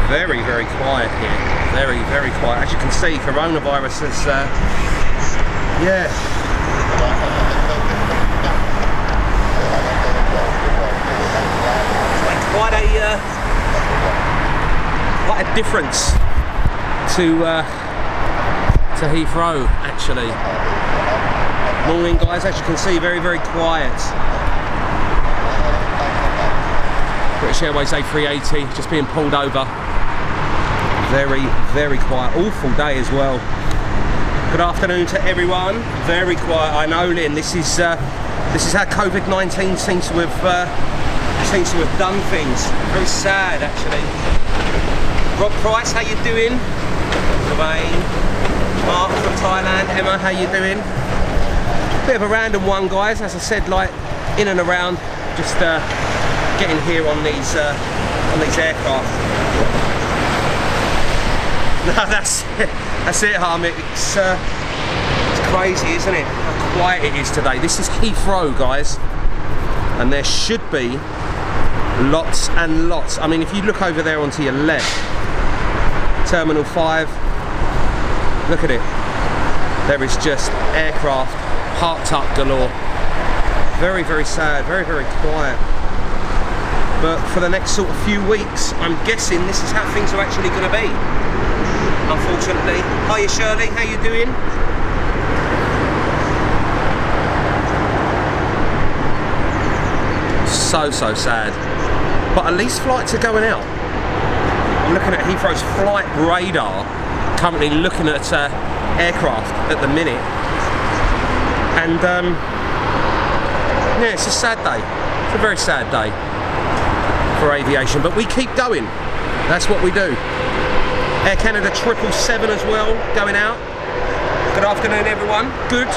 Very, very quiet here. Very, very quiet. As you can see, coronavirus has, yeah. It's made quite a difference to Heathrow, actually. Morning, guys. As you can see, very, very quiet. British Airways A380 just being pulled over. Very, very quiet. Awful day as well. Good afternoon to everyone. Very quiet. I know, Lynn. This is how COVID-19 seems to have done things. Very sad, actually. Rob Price, how you doing? Lorraine, Mark from Thailand. Emma, how you doing? Bit of a random one, guys. As I said, like in and around, just getting here on these aircraft. No, that's it, Harmit. It's crazy, isn't it? How quiet it is today. This is Heathrow, guys, and there should be lots and lots. I mean, if you look over there onto your left, Terminal 5, look at it. There is just aircraft parked up galore. Very, very sad, very, very quiet. But for the next sort of few weeks, I'm guessing this is how things are actually going to be, unfortunately. Hiya Shirley, how you doing? So sad. But at least flights are going out. I'm looking at Heathrow's flight radar, currently looking at aircraft at the minute. And yeah, it's a sad day. It's a very sad day for aviation, but we keep going. That's what we do. Air Canada 777 as well, going out. Good afternoon, everyone. Good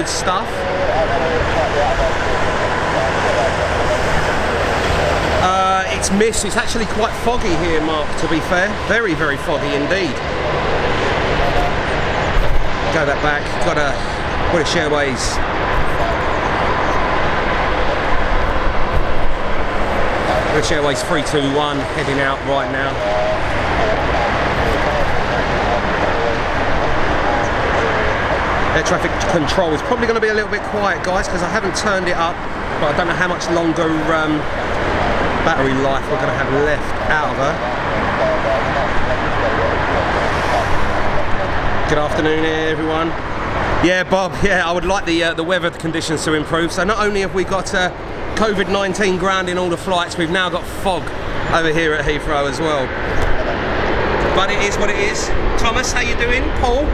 stuff. It's mist. It's actually quite foggy here, Mark, to be fair. Very, very foggy indeed. Go that back. Got a British Airways. British Airways 321 heading out right now. Air traffic control is probably going to be a little bit quiet, guys, because I haven't turned it up, but I don't know how much longer battery life we're going to have left out of her. Good afternoon, everyone. Yeah, Bob. Yeah, I would like the weather conditions to improve. So not only have we got COVID-19 grounding all the flights, we've now got fog over here at Heathrow as well. But it is what it is. Thomas, how you doing? Paul?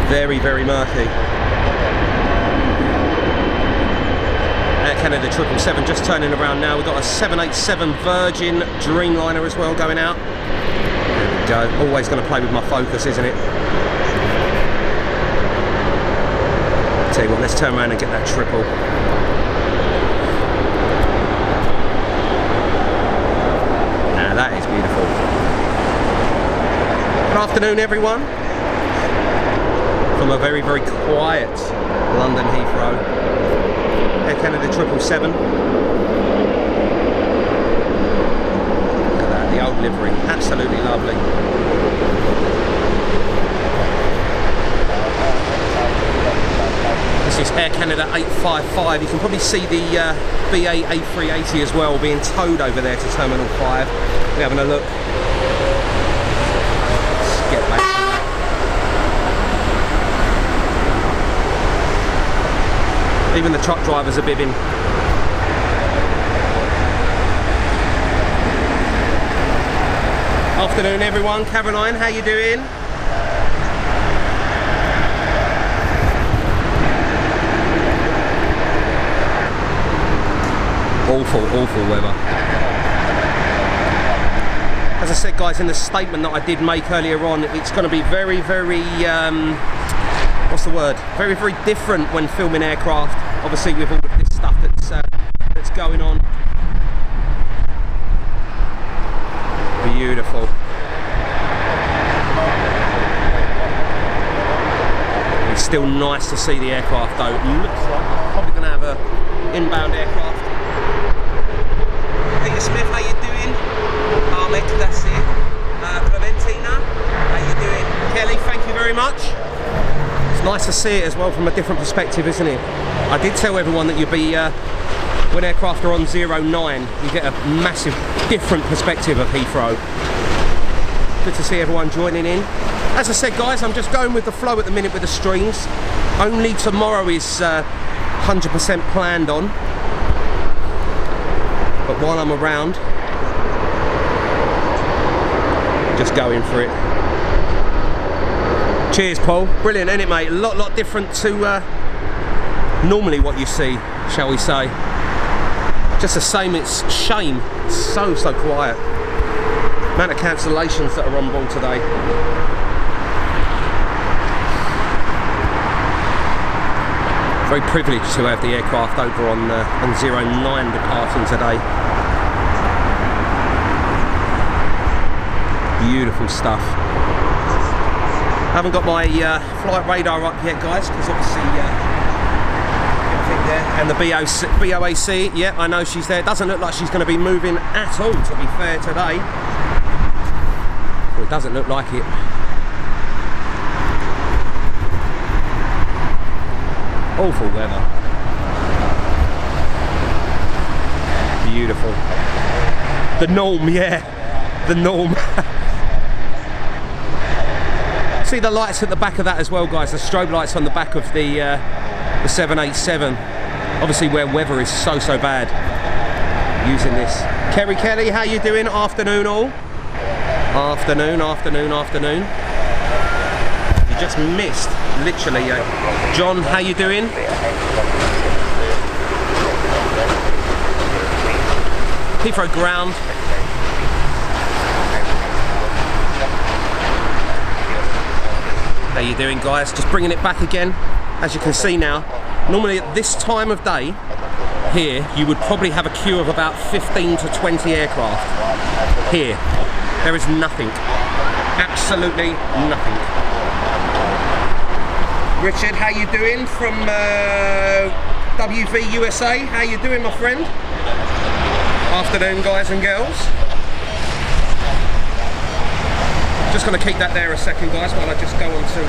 Very, very murky. Air Canada 777 just turning around now. We've got a 787 Virgin Dreamliner as well going out. There we go. Always going to play with my focus, isn't it? Tell you what, let's turn around and get that triple. Now that is beautiful. Good afternoon, everyone. From a very, very quiet London Heathrow. Air Canada 777. Look at that, the old livery. Absolutely lovely. This is Air Canada 855. You can probably see the BA A380 as well being towed over there to Terminal 5. We're having a look. Let's get back. Even the truck drivers are bibbing. Afternoon, everyone. Caroline, how you doing? Awful weather. As I said, guys, in the statement that I did make earlier on, it's going to be very, very what's the word? Very, very different when filming aircraft. Obviously, with all of this stuff that's going on. Beautiful. It's still nice to see the aircraft, though. It looks like I'm probably going to have inbound aircraft. Peter Smith, how you doing? Ahmed, that's it. Clementina, how you doing? Kelly, thank you very much. It's nice to see it as well from a different perspective, isn't it? I did tell everyone that you'd be, when aircraft are on 09, you get a massive different perspective of Heathrow. Good to see everyone joining in. As I said, guys, I'm just going with the flow at the minute with the streams. Only tomorrow is 100% planned on. But while I'm around, just going for it. Cheers, Paul. Brilliant, isn't it, mate? A lot different to normally what you see, shall we say. Just the same, it's shame. It's so quiet. Amount of cancellations that are on board today. Very privileged to have the aircraft over on 09 departing today. Beautiful stuff. Haven't got my flight radar up yet, guys, because obviously everything there. And the BOAC, yeah, I know she's there. Doesn't look like she's going to be moving at all, to be fair, today. Well, it doesn't look like it. Awful weather. Beautiful. The norm, yeah. The norm. See the lights at the back of that as well, guys. The strobe lights on the back of the 787. Obviously where weather is so bad. Using this. Kerry Kelly, how you doing? Afternoon all. Afternoon. You just missed, literally. John, how you doing? Heathrow ground. How you doing, guys? Just bringing it back again. As you can see now, normally at this time of day here, you would probably have a queue of about 15 to 20 aircraft. Here, there is nothing. Absolutely nothing. Richard, how you doing from WV USA? How you doing, my friend? Afternoon, guys and girls. Just going to keep that there a second, guys, while I just go on to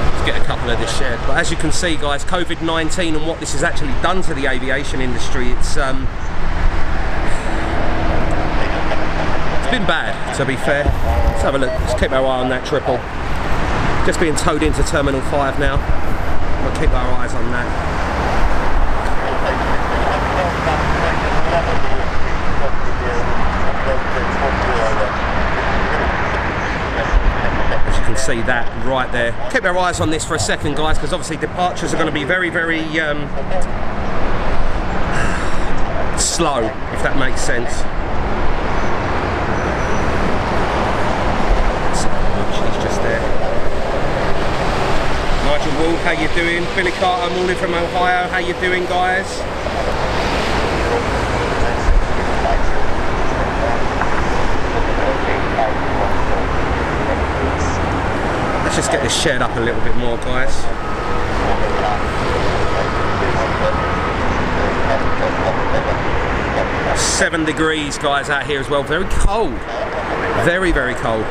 let's get a couple of this shared. But as you can see, guys, COVID-19 and what this has actually done to the aviation industry, it's been bad, to be fair. Let's have a look. Let's keep our eye on that triple. Just being towed into Terminal 5 now. We'll keep our eyes on that. As you can see that right there. Keep our eyes on this for a second, guys, because obviously departures are going to be very slow, if that makes sense. Nigel Wool, how you doing? Billy Carter, morning from Ohio, how you doing, guys? Let's just get this shared up a little bit more, guys. It's 7 degrees, guys, out here as well. Very cold. Very cold.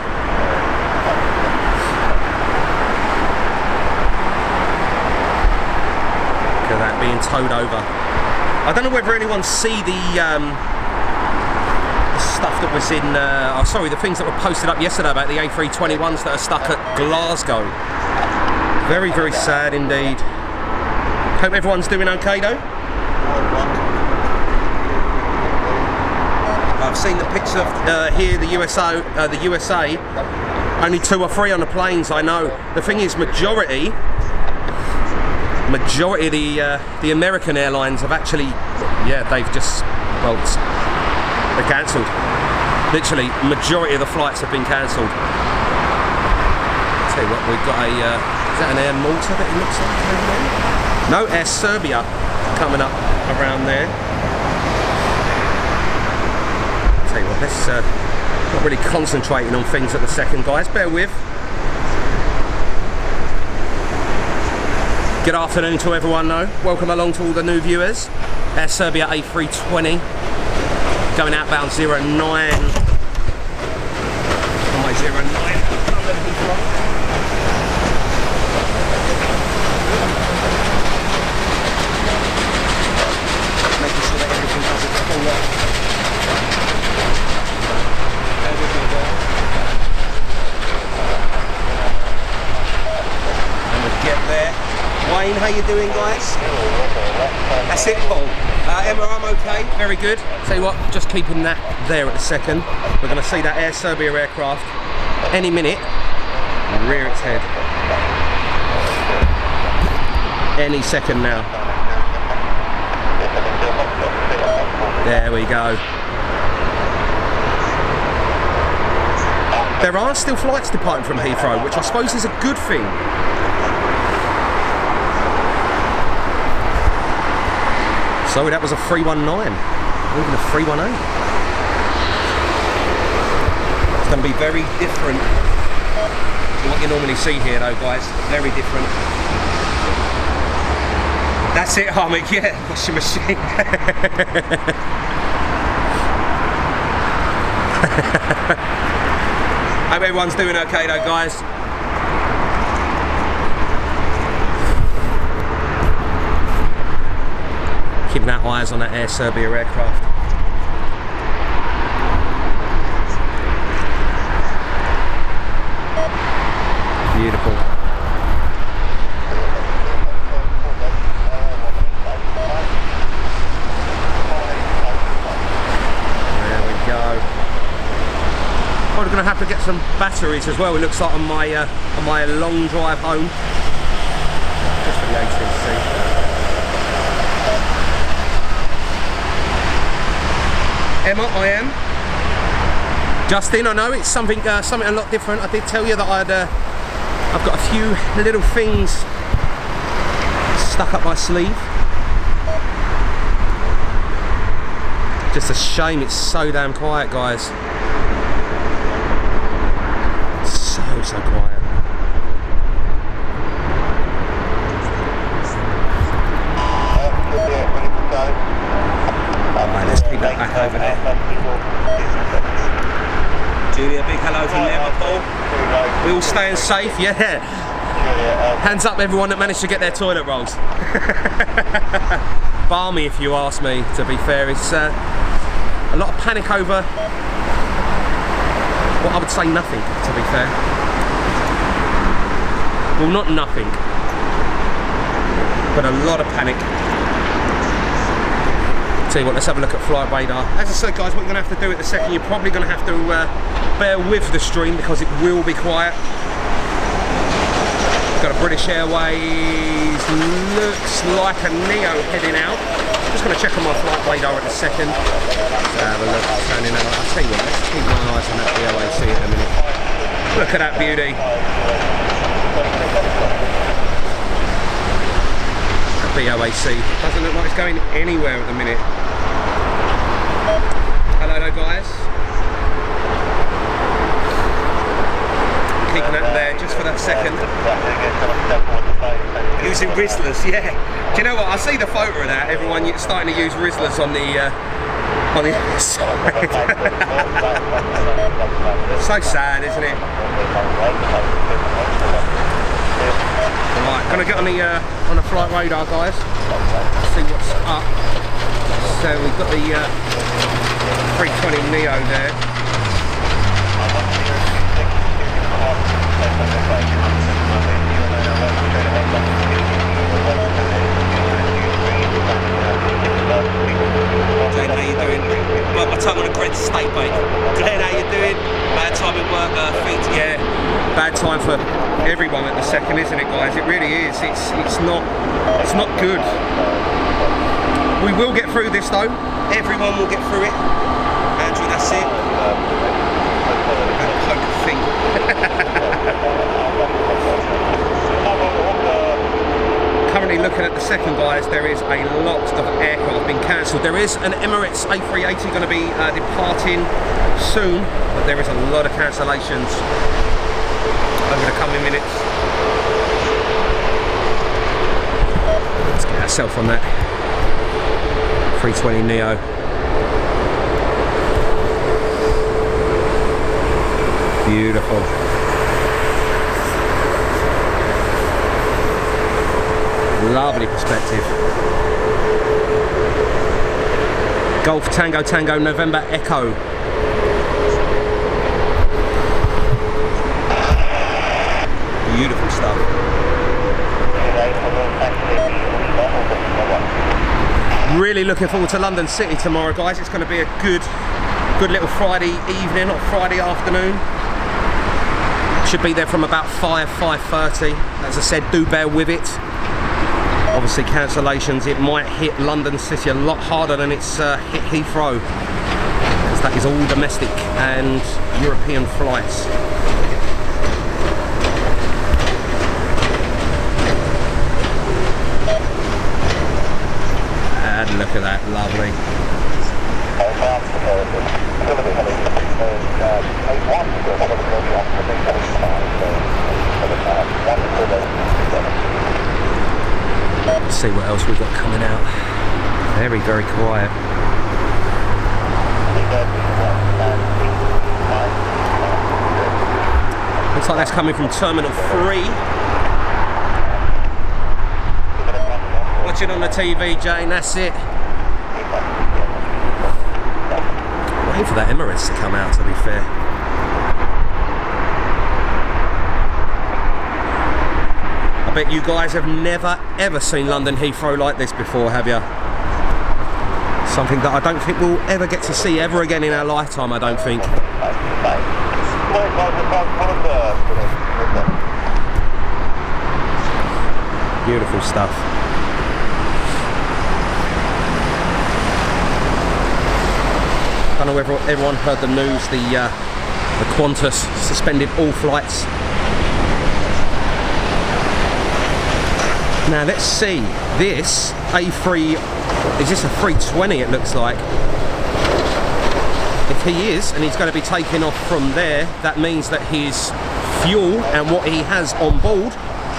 That being towed over. I don't know whether anyone see the stuff that was in the things that were posted up yesterday about the A321s that are stuck at Glasgow. Very sad indeed. Hope everyone's doing okay though. I've seen the picture of here, the USA, only 2 or 3 on the planes, I know. The thing is, majority of the American airlines have actually, they've just, well, they're cancelled. Literally, majority of the flights have been cancelled. I'll tell you what, we've got is that an Air Malta that it looks like over there? No, Air Serbia coming up around there. I'll tell you what, let's not really concentrating on things at the second, guys, bear with. Good afternoon to everyone though. Welcome along to all the new viewers. Air Serbia A320 going outbound 09. On my 09. Making sure that everything doesn't fall off. Bear with me there. And we'll get there. Wayne, how you doing, guys? That's it, Paul. Emma, I'm okay. Very good. Tell you what, just keeping that there at the second. We're going to see that Air Serbia aircraft any minute rear its head. Any second now. There we go. There are still flights departing from Heathrow, which I suppose is a good thing. So that was a 319, even a 318. It's going to be very different to what you normally see here though, guys. Very different. That's it, Harmick, yeah, washing machine. Hope everyone's doing okay though, guys. Keeping our eyes on that Air Serbia aircraft. Beautiful. There we go. We're going to have to get some batteries as well. It looks like on my long drive home. Just for the ATC. Emma, I am. Justin, I know it's something a lot different. I did tell you that I've got a few little things stuck up my sleeve. Just a shame it's so damn quiet, guys. So quiet. Let's keep that back over there. Julia, big hello from Liverpool. We all staying safe, yeah. Hands up everyone that managed to get their toilet rolls. Balmy if you ask me, to be fair. It's a lot of panic over, well, I would say nothing, to be fair. Well, not nothing, but a lot of panic. Tell you what, let's have a look at flight radar. As I said, guys, what you're going to have to do at the second, you're probably going to have to bear with the stream because it will be quiet. Got a British Airways, looks like a Neo heading out. Just going to check on my flight radar at the second. Let's have a look, turning out. I'll tell you what, let's keep my eyes on that BOAC in a minute. Look at that beauty. BOAC. Doesn't look like it's going anywhere at the minute. Hello guys. Keeping that there just for that second. Using Rizzlers, yeah. Do you know what? I see the photo of that. Everyone starting to use Rizzlers on the side. So sad, isn't it? Right, gonna get on the flight radar, guys. See what's up. So we've got the 320 Neo there. Glenn, how you doing? Well, my tongue on a great steak, mate. Glenn, how you doing? Bad time at work, yeah. Bad time for everyone at the second, isn't it, guys? It really is. It's not good. We will get through this though. Everyone will get through it. Andrew, that's it. And poke a thing. Currently looking at the second, guys, there is a lot of aircraft being cancelled. There is an Emirates A380 going to be departing soon, but there is a lot of cancellations over the coming minutes. yourself on that 320 Neo. Beautiful. Lovely perspective. Golf Tango Tango November Echo. Beautiful stuff. Really looking forward to London City tomorrow, guys. It's going to be a good little Friday evening or Friday afternoon. Should be there from about 5:30. As I said, do bear with it. Obviously cancellations, it might hit London City a lot harder than it's hit Heathrow, because that is all domestic and European flights. And look at that, lovely. Let's see what else we've got coming out. Very, very quiet. Looks like that's coming from Terminal 3. Watching on the TV, Jane, that's it. Waiting for that Emirates to come out, to be fair. I bet you guys have never ever seen London Heathrow like this before, have you? Something that I don't think we'll ever get to see ever again in our lifetime, I don't think. Beautiful stuff. I don't know whether everyone heard the news, the Qantas suspended all flights. Now let's see, this A3, is this a 320 it looks like? If he is, and he's going to be taking off from there, that means that his fuel and what he has on board,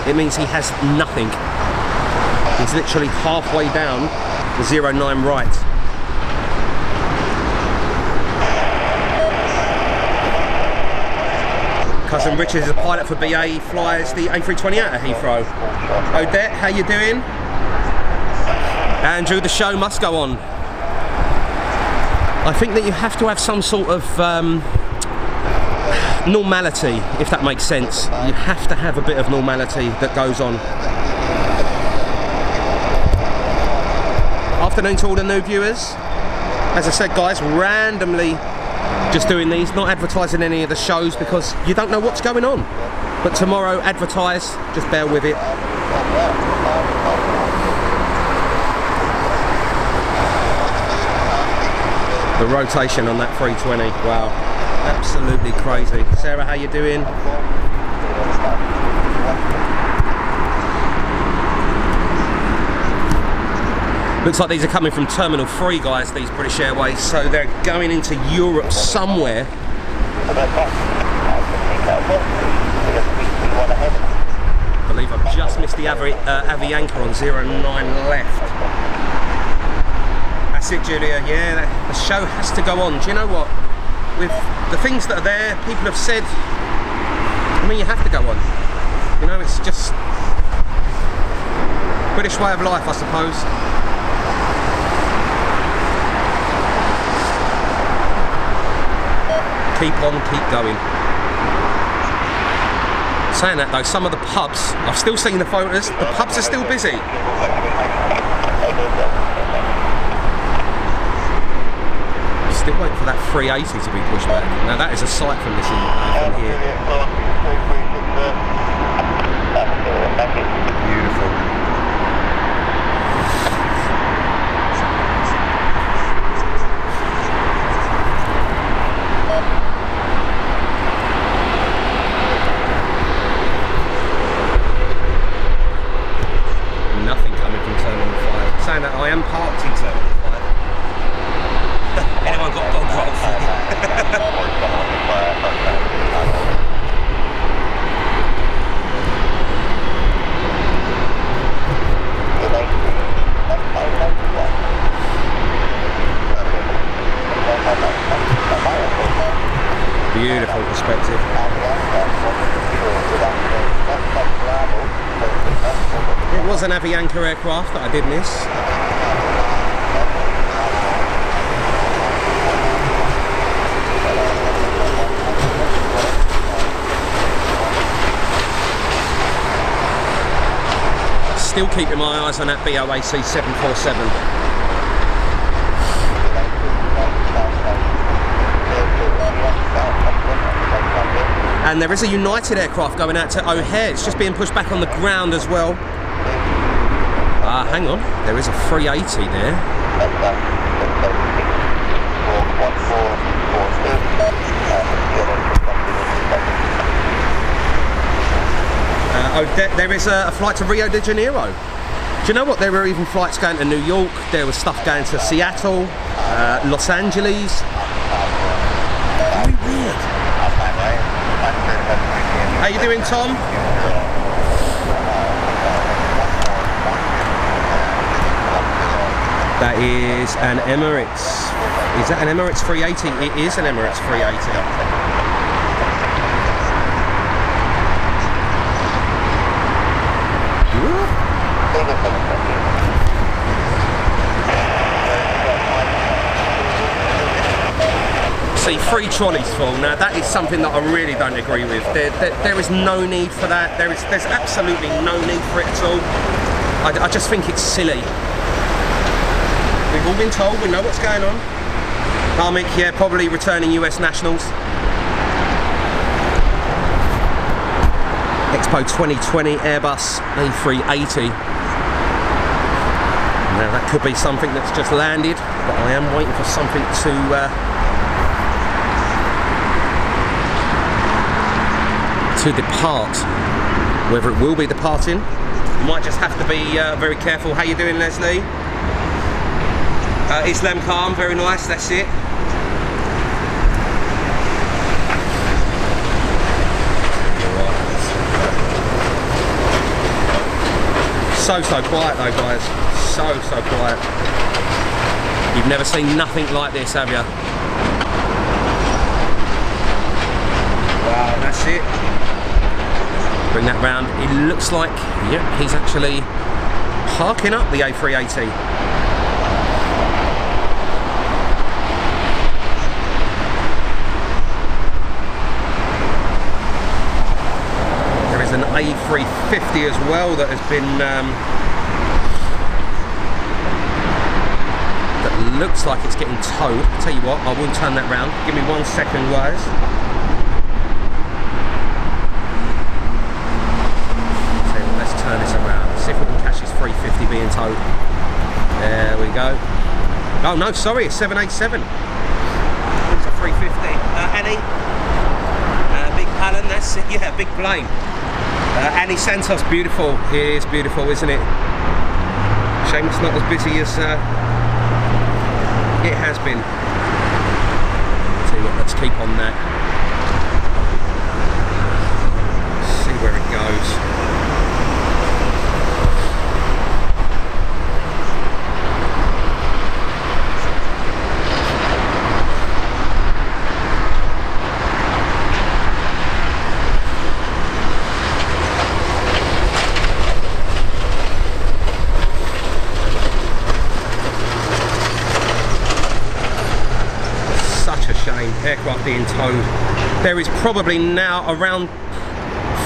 it means he has nothing. He's literally halfway down the 09 right. Cousin Richard is a pilot for BA, he flies the A320 out of Heathrow. Odette, how you doing? Andrew, the show must go on. I think that you have to have some sort of normality, if that makes sense. You have to have a bit of normality that goes on. Afternoon to all the new viewers. As I said, guys, randomly just doing these, not advertising any of the shows because you don't know what's going on. But tomorrow, advertise, just bear with it. The rotation on that 320, wow, absolutely crazy. Sarah, how you doing? Looks like these are coming from Terminal 3, guys, these British Airways, so they're going into Europe somewhere. I believe I've just missed the Avianca on 09 left. That's it, Julia, yeah, the show has to go on. Do you know what? With the things that are there, people have said, I mean, you have to go on. You know, it's just British way of life, I suppose. Keep on, keep going. Saying that though, some of the pubs, I've still seen the photos, the pubs are still busy. Still waiting for that 380 to be pushed back. Now that is a sight from this from here. Beautiful. Nothing coming from Terminal 5. Saying that I am parked in Terminal 5. Anyone got dog roll for me? It was an Avianca aircraft that I did miss. Still keeping my eyes on that BOAC 747. And there is a United aircraft going out to O'Hare. It's just being pushed back on the ground as well. Hang on, there is a 380 there. There is a flight to Rio de Janeiro. Do you know what? There were even flights going to New York. There was stuff going to Seattle, Los Angeles. Very weird. How you doing, Tom? That is an Emirates. Is that an Emirates 380? It is an Emirates 380. See, 3 trolleys full. Now that is something that I really don't agree with. There is no need for that. There's absolutely no need for it at all. I just think it's silly. We've all been told, we know what's going on. Armic, yeah, probably returning US nationals. Expo 2020 Airbus A380. Now that could be something that's just landed, but I am waiting for something to depart. Whether it will be departing, you might just have to be very careful. How you doing, Leslie? Islam Khan, very nice, that's it. So quiet though, guys. So quiet. You've never seen nothing like this, have you? Wow, that's it. Bring that round. It looks like, yep, he's actually parking up the A380. There is an A350 as well that has been that looks like it's getting towed. I'll tell you what, I will turn that round. Give me 1 second, guys. Turn this around, see if we can catch this 350 being towed. There we go. Oh no, sorry, it's 787. It's a 350. Annie, big Alan, that's it. Yeah, big plane. Annie Santos, beautiful. It is beautiful, isn't it? Shame it's not as busy as it has been. Tell you what, let's keep on that. See where it goes. Aircraft being towed. There is probably now around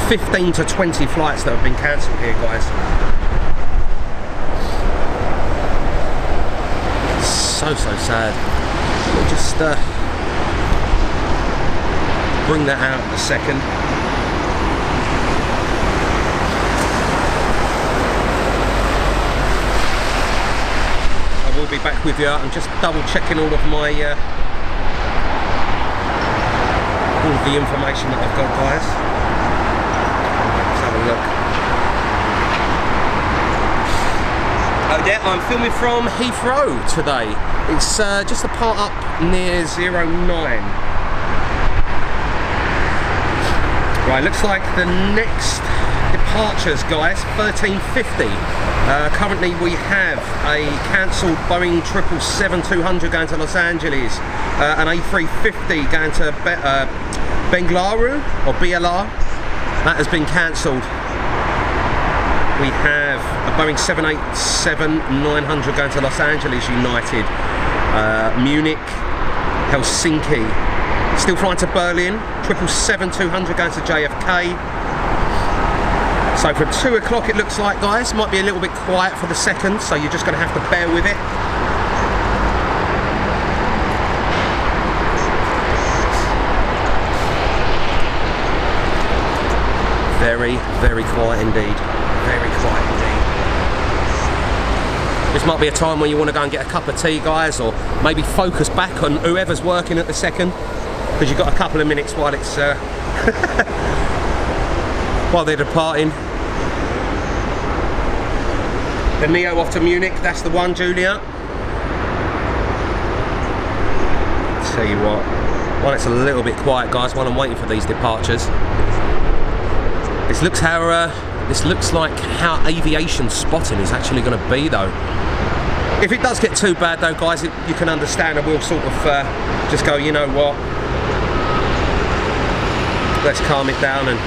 15 to 20 flights that have been cancelled here, guys. So sad. We'll just bring that out in a second. I will be back with you. I'm just double checking all of my all of the information that I've got, guys. Let's have a look. Oh yeah, I'm filming from Heathrow today. It's just a part up near 09. Right, looks like the next departures, guys, 13:50. Currently we have a cancelled Boeing 777-200 going to Los Angeles, an A350 going to Bengaluru or BLR. That has been cancelled. We have a Boeing 787-900 going to Los Angeles United, Munich, Helsinki, still flying to Berlin, 777-200 going to JFK. So from 2 o'clock it looks like, guys, might be a little bit quiet for the second, so you're just going to have to bear with it. Very, very quiet indeed. Very quiet indeed. This might be a time when you want to go and get a cup of tea, guys, or maybe focus back on whoever's working at the second, because you've got a couple of minutes while it's while they're departing. The Neo off to Munich, that's the one, Julia. Tell you what, while it's a little bit quiet, guys, while I'm waiting for these departures, this looks like how aviation spotting is actually going to be, though. If it does get too bad, though, guys, you can understand, and we'll sort of just go, you know what, let's calm it down and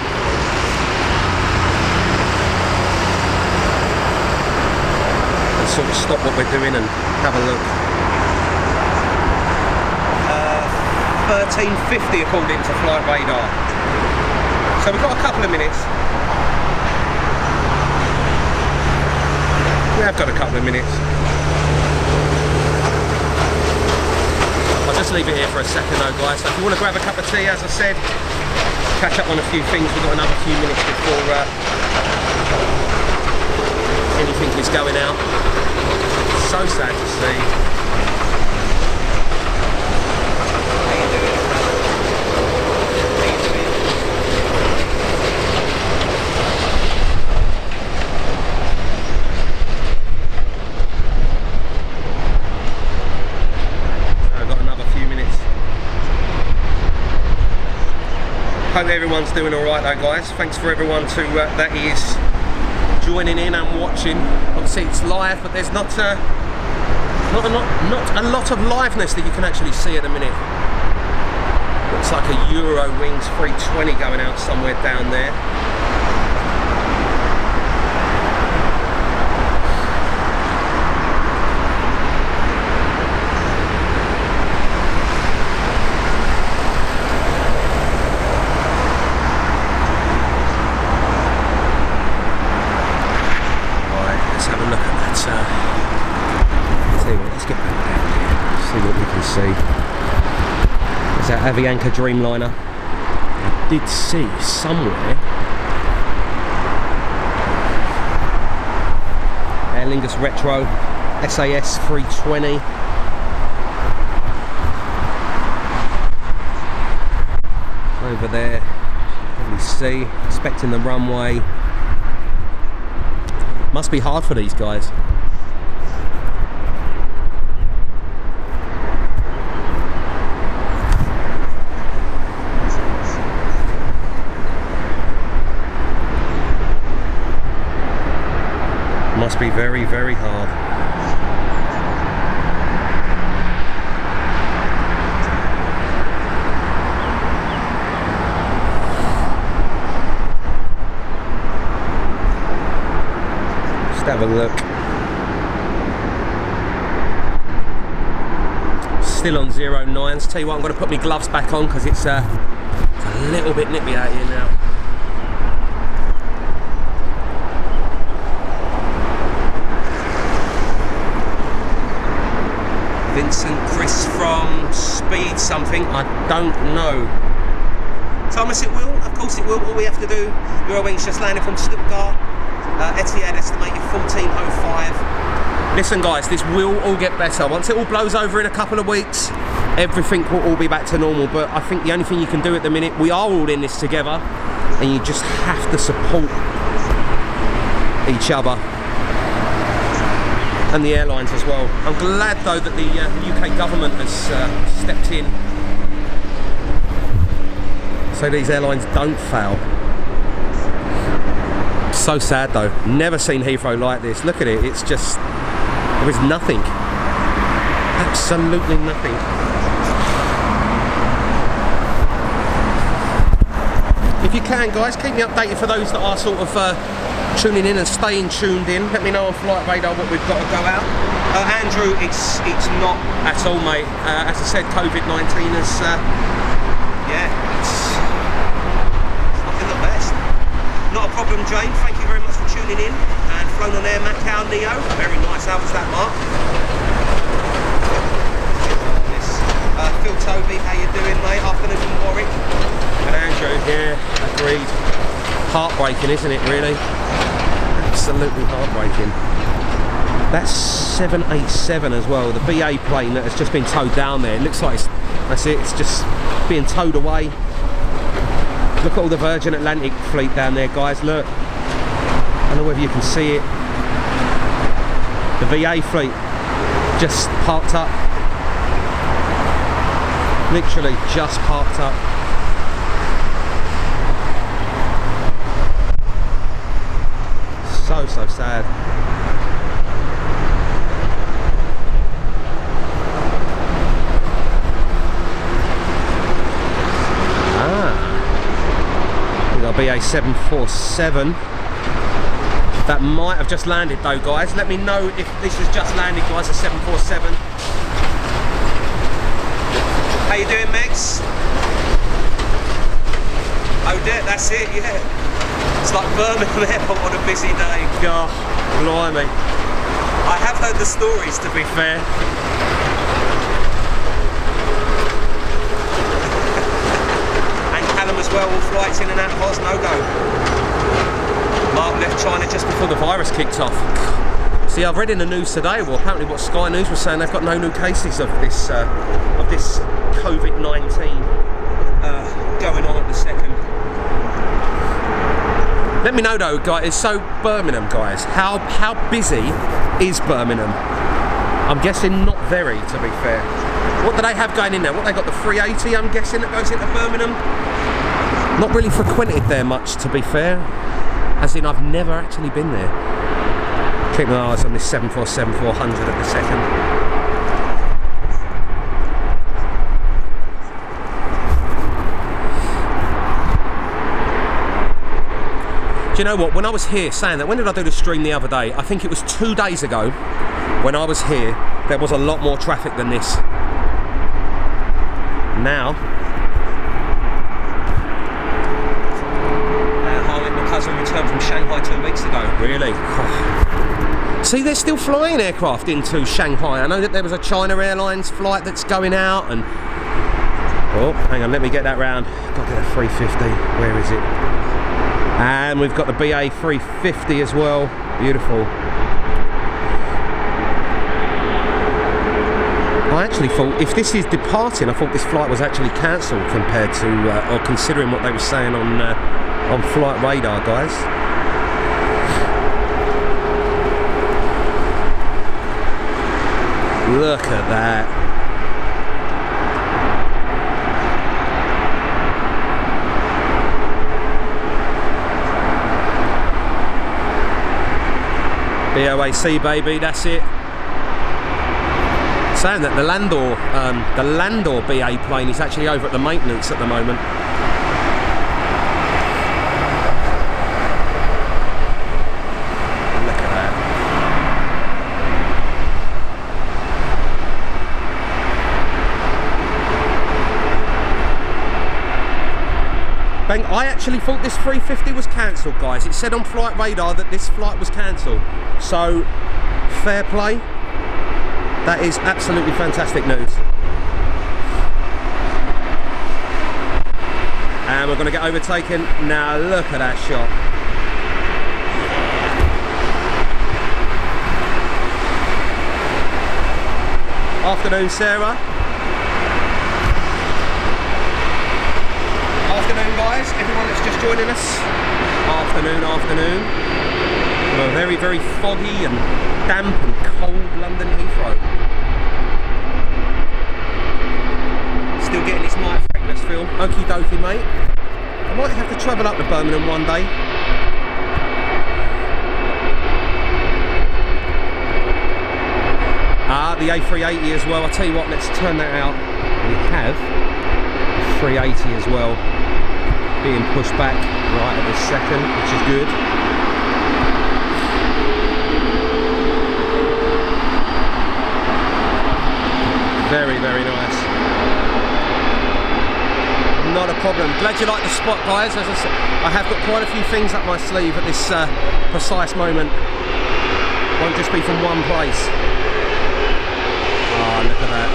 sort of stop what we're doing and have a look. 1350 according to flight radar. So we've got a couple of minutes. We have got a couple of minutes. I'll just leave it here for a second though, guys. So if you want to grab a cup of tea, as I said, catch up on a few things. We've got another few minutes before anything is going out. So sad to see. How you doing? How you doing? I've got another few minutes. Hope everyone's doing all right, though, guys. Thanks for everyone that is joining in and watching. Obviously it's live, but there's not a lot of liveness that you can actually see at the minute. Looks like a Eurowings 320 going out somewhere down there. Let's get back down here, see what we can see. There's that Avianca Dreamliner. I did see somewhere Aer Lingus Retro SAS 320. Over there, probably see, inspecting the runway. Must be hard for these guys. Must be very, very hard. Just have a look. Still on 09s. Tell you what, I'm going to put my gloves back on because it's a little bit nippy out here now. Vincent, Chris from Speed something, I don't know. Thomas, it will, of course it will. All we have to do, Eurowings just landed from Stuttgart, Etihad estimated 14:05. Listen guys, this will all get better. Once it all blows over in a couple of weeks, everything will all be back to normal. But I think the only thing you can do at the minute, we are all in this together, and you just have to support each other. And the airlines as well. I'm glad though that the UK government has stepped in so these airlines don't fail. So sad though, never seen Heathrow like this. Look at it, it's just, there is nothing. Absolutely nothing. If you can guys, keep me updated for those that are sort of tuning in and staying tuned in. Let me know on Flight Radar what we've got to go out. Andrew, it's not at all, mate. As I said, COVID-19 has, it's looking the best. Not a problem, Jane. Thank you very much for tuning in and flown on Air Macau Neo. Very nice. How was that, Mark? Phil Toby, how you doing, mate? Afternoon from Warwick. And Andrew, yeah, agreed. Heartbreaking, isn't it, really? Absolutely heartbreaking. That's 787 as well, the BA plane that has just been towed down there. It looks like it's just being towed away. Look at all the Virgin Atlantic fleet down there, guys, look. I don't know whether you can see it. The VA fleet just parked up. Literally just parked up. So sad. We got BA 747. That might have just landed though, guys. Let me know if this has just landed, guys, a 747. How you doing, Megs? Oh dear, that's it, yeah. It's like Birmingham Airport on a busy day. God, blimey. I have heard the stories, to be fair. And Callum as well, all flights in and out of Oz, no go. Mark left China just before the virus kicked off. See, I've read in the news today, well, apparently what Sky News was saying, they've got no new cases of this COVID-19 going on at the second. Let me know though, guys. So Birmingham, guys, how busy is Birmingham? I'm guessing not very, to be fair. What do they have going in there? What, they got the 380, I'm guessing, that goes into Birmingham? Not really frequented there much, to be fair. As in, I've never actually been there. Keep my eyes on this 747-400 at the second. Do you know what, when I was here saying that, when did I do the stream the other day? I think it was 2 days ago when I was here, there was a lot more traffic than this. Now, Harlan, my cousin returned from Shanghai 2 weeks ago. Really? See, they're still flying aircraft into Shanghai. I know that there was a China Airlines flight that's going out and... Oh, hang on, let me get that round. Got to get a 350. Where is it? And we've got the BA 350 as well. Beautiful. I actually thought, if this is departing, I thought this flight was actually cancelled compared to, or considering what they were saying on Flight Radar, guys. Look at that. BOAC, baby, that's it. Saying that the Landor BA plane is actually over at the maintenance at the moment. Look at that. Bang, I actually thought this 350 was cancelled, guys. It said on Flight Radar that this flight was cancelled. So, fair play. That is absolutely fantastic news. And we're going to get overtaken. Now look at that shot. Afternoon, Sarah. Afternoon, guys. Everyone that's just joining us. Afternoon. A very, very foggy and damp and cold London Heathrow. Still getting this night fragrance feel. Okie dokie, mate. I might have to travel up to Birmingham one day. The A380 as well. I'll tell you what, let's turn that out. We have 380 as well, being pushed back right at this second, which is good. problem. Glad you like the spot, guys. As I said, I have got quite a few things up my sleeve at this precise moment. Won't just be from one place. Oh, look at that.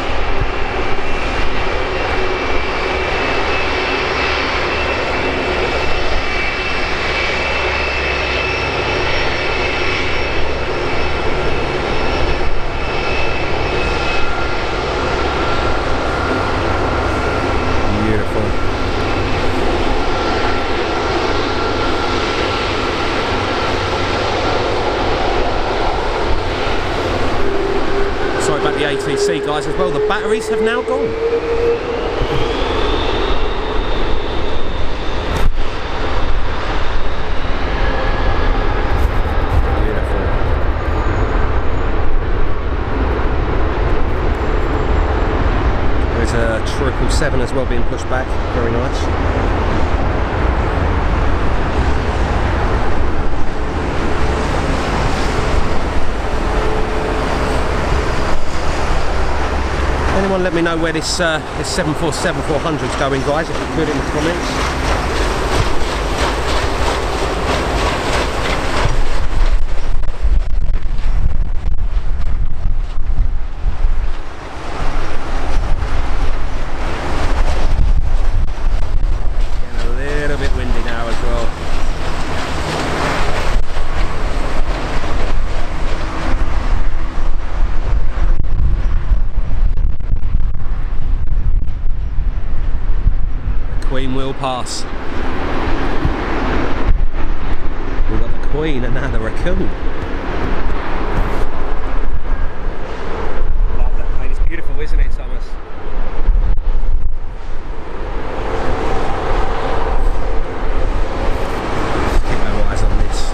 The ATC guys as well, the batteries have now gone. Beautiful. There's a 777 as well being pushed back, very nice. Anyone let me know where this 747-400 is going, guys, if you could, in the comments. Getting a little bit windy now as well. Queen will pass. We've got the Queen and now the Raccoon. Love that plane, it's beautiful, isn't it, Thomas? Keep our eyes on this.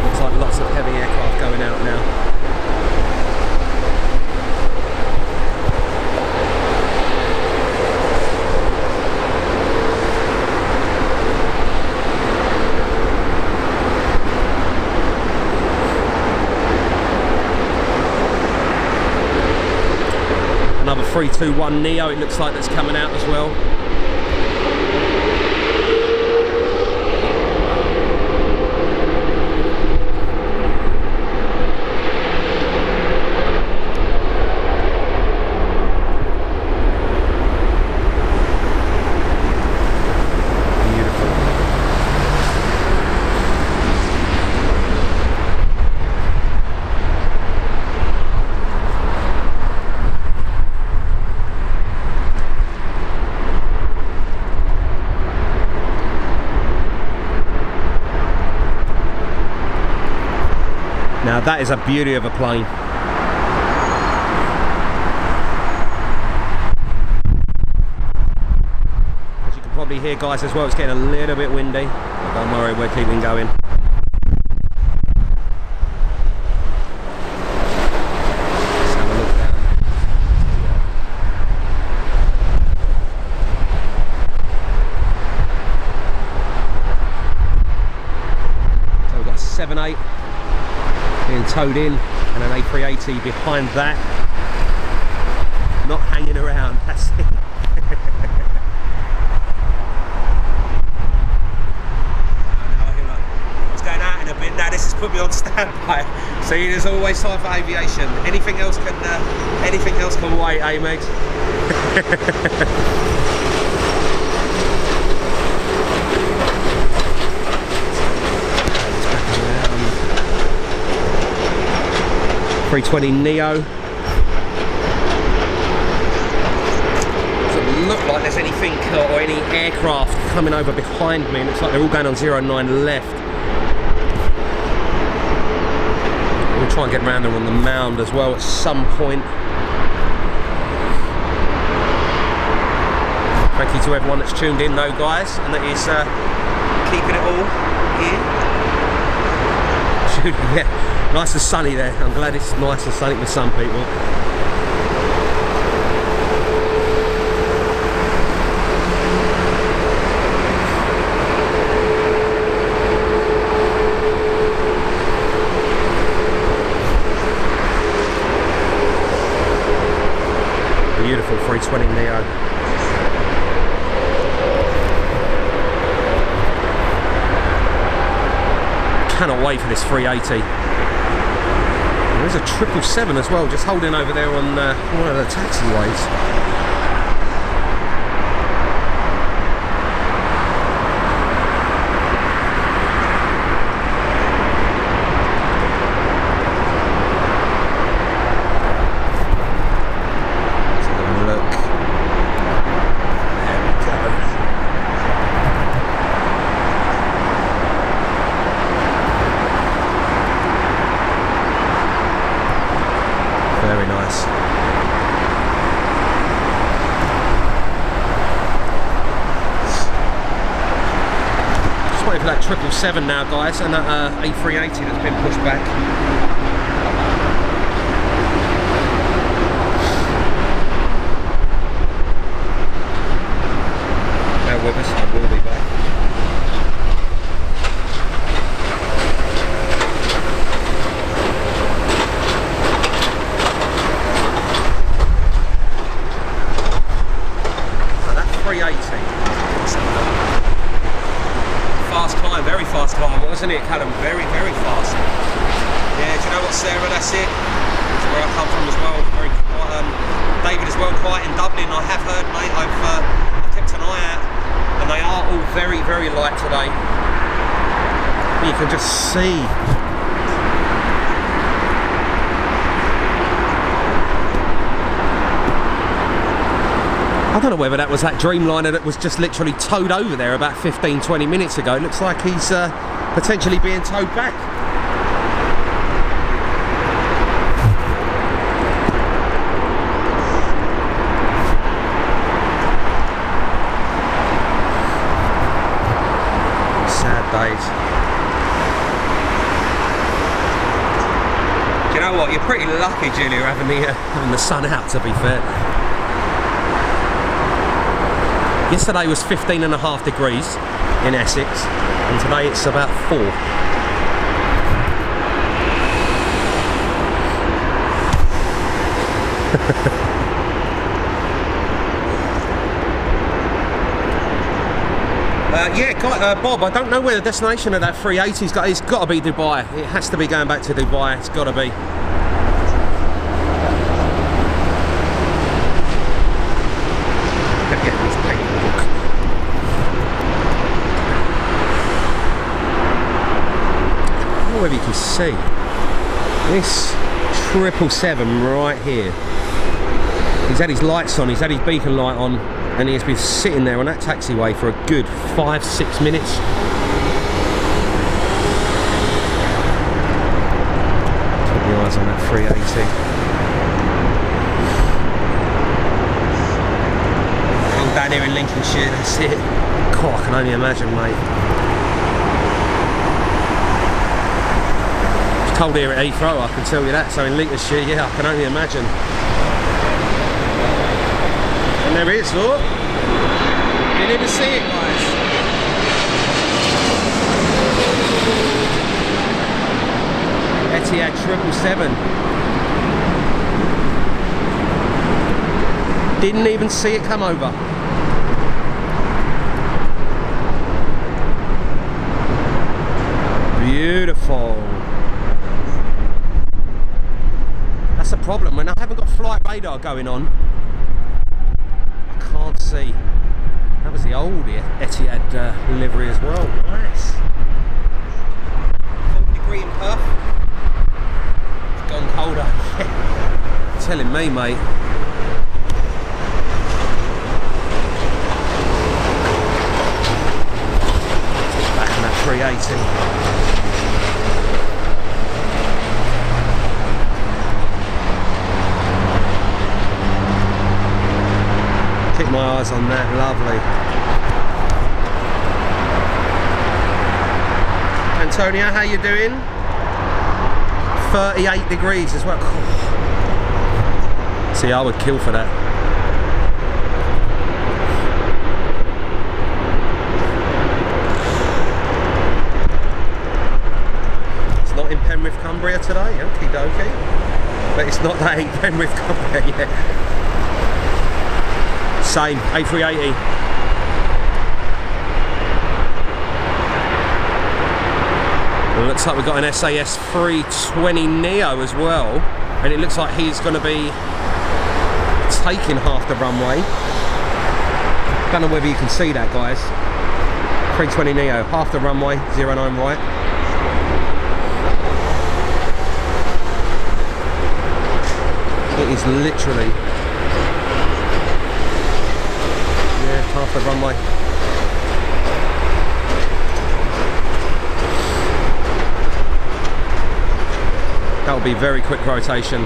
Looks like lots of heavy aircraft going out now. Another 321 Neo, it looks like that's coming out as well. Now that is a beauty of a plane. As you can probably hear, guys, as well, it's getting a little bit windy. But don't worry, we're keeping going. Let's have a look down. So we've got a 7.8 being towed in and an A380 behind that, not hanging around, that's it. I was going out in a bit now, this has put me on standby. See, there's always time for aviation. Anything else can wait, eh, Megs? 320 Neo. Doesn't look like there's anything or any aircraft coming over behind me. It looks like they're all going on 09 left. We'll try and get around there on the mound as well at some point. Thank you to everyone that's tuned in though, guys, and that is keeping it all here. Yeah, nice and sunny there. I'm glad it's nice and sunny for some people. 320 Neo. Cannot wait for this 380. There's a 777 as well, just holding over there on one of the taxiways. That 777 now, guys, and that A380 that's been pushed back. Bear with us, I will be back. So that 380. Very fast climb, wasn't it, Callum? Very, very fast. Yeah, do you know what, Sarah? That's it. That's where I come from as well. Very quiet. David as well, quiet in Dublin. I have heard, mate. I've kept an eye out, and they are all very, very light today. You can just see. I don't know whether that was that Dreamliner that was just literally towed over there about 15-20 minutes ago. It looks like he's potentially being towed back. Sad days. Do you know what? You're pretty lucky, Julia, having the sun out, to be fair. Yesterday was 15.5 degrees in Essex, and today it's about 4. Bob, I don't know where the destination of that 380's got. It's got to be Dubai. It has to be going back to Dubai. It's got to be. Whether you can see this 777 right here, he's had his lights on, he's had his beacon light on, and he has been sitting there on that taxiway for a good 5-6 minutes. Keep your eyes on that 380. I'm down here in Lincolnshire, that's it. God, I can only imagine, mate. Cold here at Heathrow, I can tell you that. So in Lincolnshire, yeah, I can only imagine. And there it is, look. Didn't even see it, guys. Etihad 777. Didn't even see it come over. Beautiful. That's the problem, when I haven't got flight radar going on, I can't see. That was the old Etihad livery as well. Nice. 40 in Perth. It's gone colder. Telling me, mate. Back on that 380. Keep my eyes on that, lovely. Antonia, how you doing? 38 degrees as well. See, I would kill for that. It's not in Penrith, Cumbria today, okie dokie. But it's not that in Penrith, Cumbria yet. Same, A380. It looks like we've got an SAS 320 Neo as well, and it looks like he's going to be taking half the runway. Don't know whether you can see that, guys. 320 Neo, half the runway, 09 right. It is literally, yeah, half the runway. That will be very quick rotation.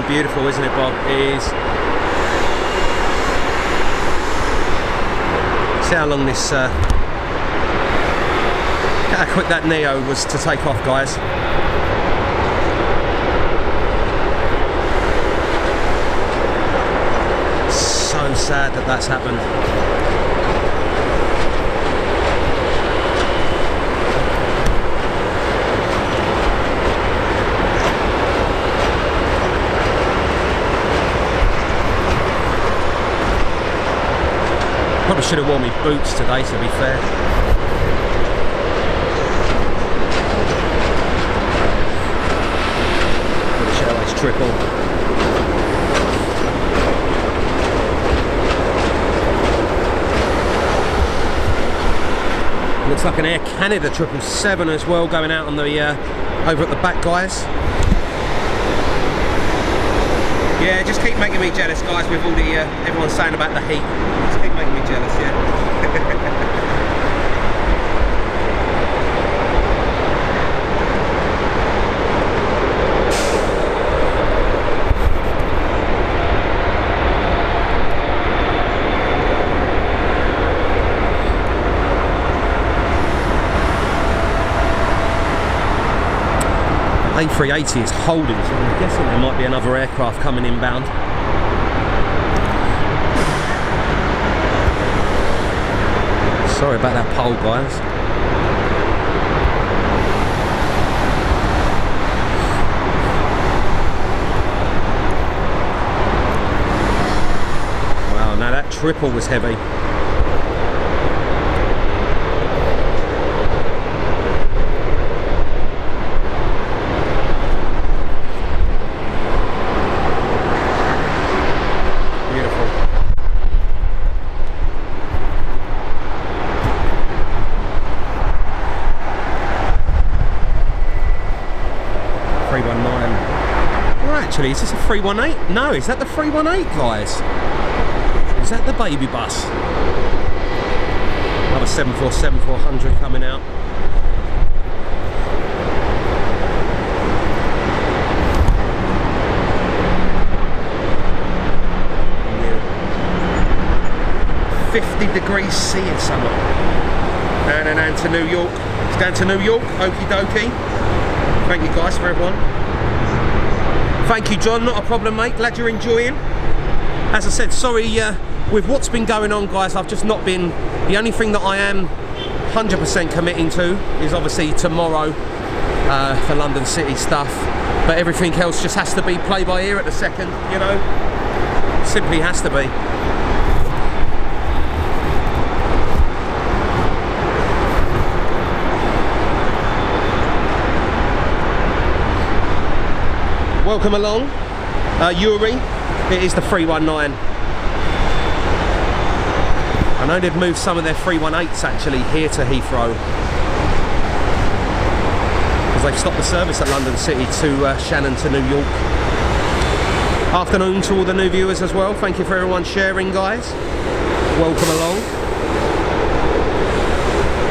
Beautiful, isn't it, Bob? It is. See how long this how quick that Neo was to take off, guys. So sad that that's happened. Probably should have worn my boots today, to be fair. British Airways triple. Looks like an Air Canada 777 as well, going out on the over at the back, guys. Yeah, just keep making me jealous, guys, with all the everyone's saying about the heat. Just keep making me jealous, yeah. A380 is holding, so I'm guessing there might be another aircraft coming inbound. Sorry about that pole, guys. Wow, now that triple was heavy. Actually, is this a 318? No, is that the 318, guys? Is that the baby bus? Another 747-400 coming out. Yeah. 50 degrees C in summer. And to New York. It's going to New York, okie dokie. Thank you, guys, for everyone. Thank you, John, not a problem, mate. Glad you're enjoying. As I said, sorry, with what's been going on, guys, I've just not been... The only thing that I am 100% committing to is obviously tomorrow for London City stuff. But everything else just has to be play by ear at the second, you know? Simply has to be. Welcome along, Yuri. It is the 319. I know they've moved some of their 318s actually here to Heathrow, because they've stopped the service at London City to Shannon to New York. Afternoon to all the new viewers as well. Thank you for everyone sharing, guys. Welcome along.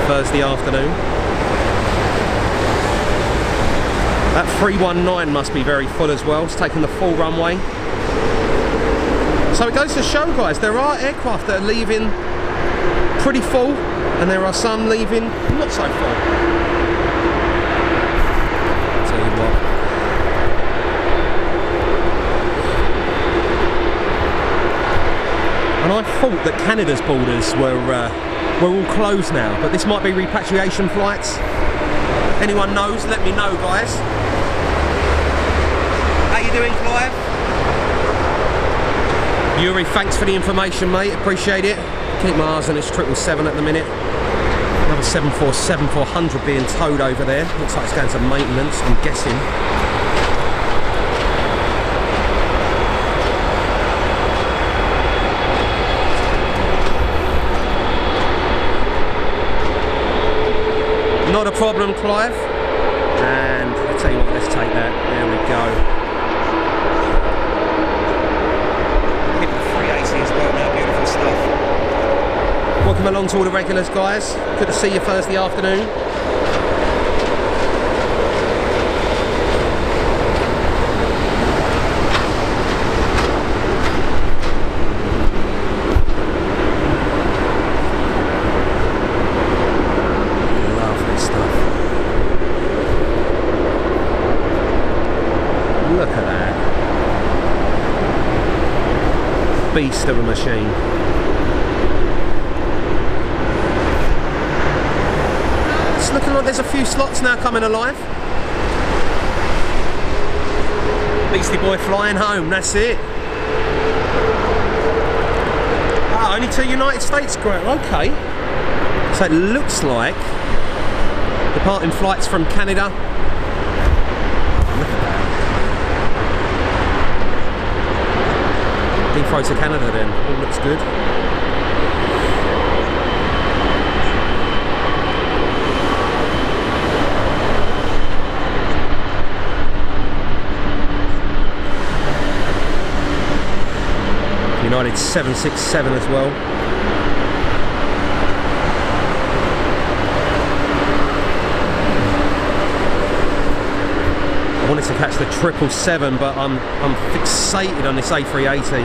Thursday afternoon. That 319 must be very full as well. It's taking the full runway. So it goes to show, guys, there are aircraft that are leaving pretty full, and there are some leaving not so full. I'll tell you what. And Now, I thought that Canada's borders were all closed now, but this might be repatriation flights. Anyone knows, let me know, guys. How you doing, Clive? Yuri, thanks for the information, mate. Appreciate it. Keep my eyes on this 777 at the minute. Another 747-400 being towed over there. Looks like it's going to maintenance, I'm guessing. Not a problem, Clive. And I'll tell you what, let's take that. There we go. Hit the 380 as well now, beautiful stuff. Welcome along to all the regulars, guys. Good to see you Thursday afternoon. Lovely stuff. Look at that. Beast of a machine. Looking like there's a few slots now coming alive. Beastie Boy flying home, that's it. Ah, only 2 United States crew, okay. So it looks like departing flights from Canada. Look at that. Heathrow to Canada then, all looks good. United 767 as well. I wanted to catch the 777, but I'm fixated on this A380.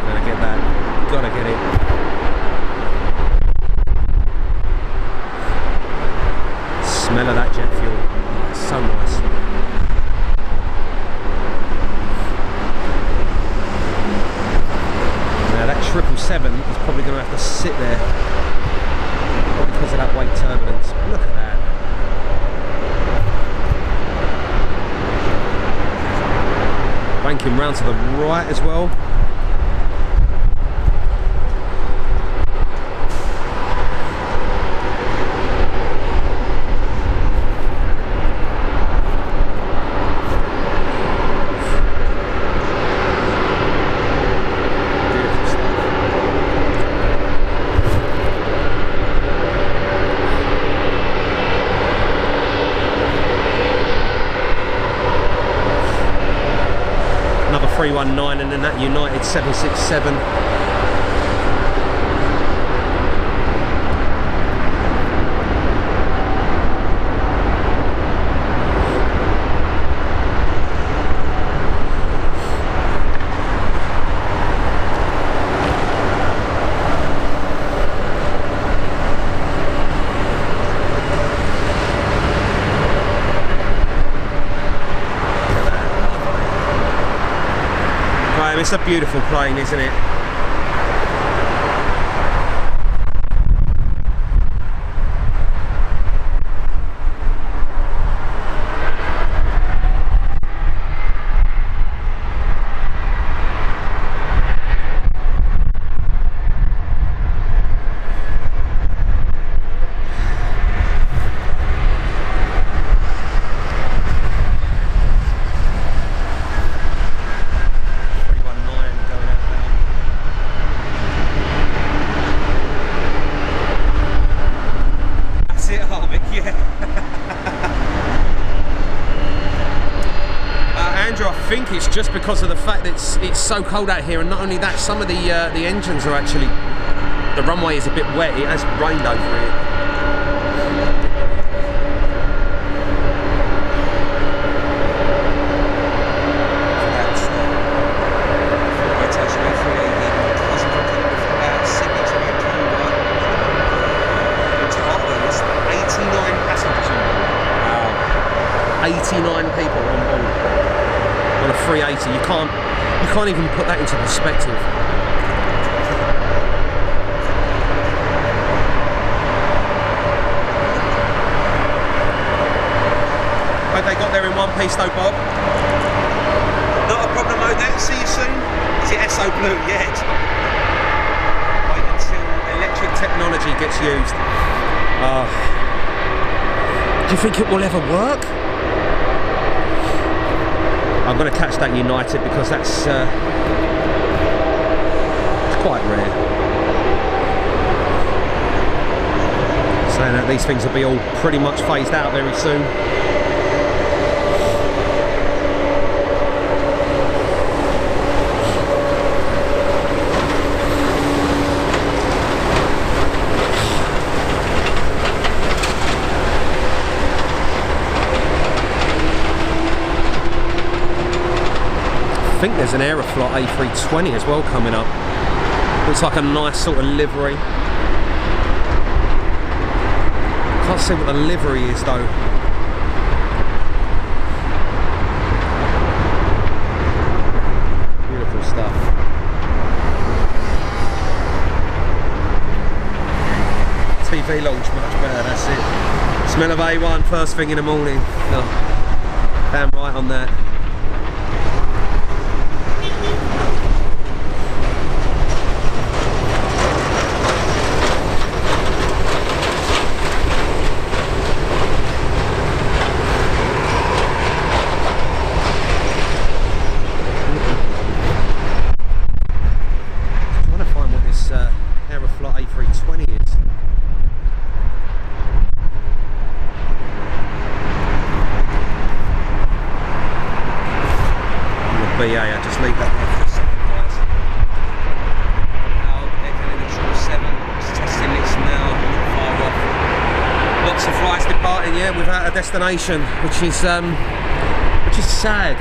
Gotta get that. Gotta get it. Smell of that jet fuel, oh, it's so nice. Now that 777 is probably going to have to sit there because of that weight turbulence. Look at that. Banking round to the right as well. Another 319 and then that United 767. It's a beautiful plane, isn't it? I think it's just because of the fact that it's so cold out here, and not only that, some of the engines are actually, the runway is a bit wet. It has rained over here. Sydney to Vancouver. It's 89 passengers. 380. You can't even put that into perspective. Hope they got there in one piece though, Bob. Not a problem, Odette. See you soon. Is it SO Blue yet? Wait until electric technology gets used. Do you think it will ever work? I'm going to catch that United because that's it's quite rare. Saying that these things will be all pretty much phased out very soon. I think there's an Aeroflot A320 as well coming up. Looks like a nice sort of livery. Can't see what the livery is though. Beautiful stuff. TV launch much better, that's it. Smell of A1 first thing in the morning. Oh, damn right on that. Aeroflot A320 is. BA, I just leave that there for a second, guys. Now, they're the 777, just testing this now, not far off. Lots of flights departing, yeah, without a destination, which is sad.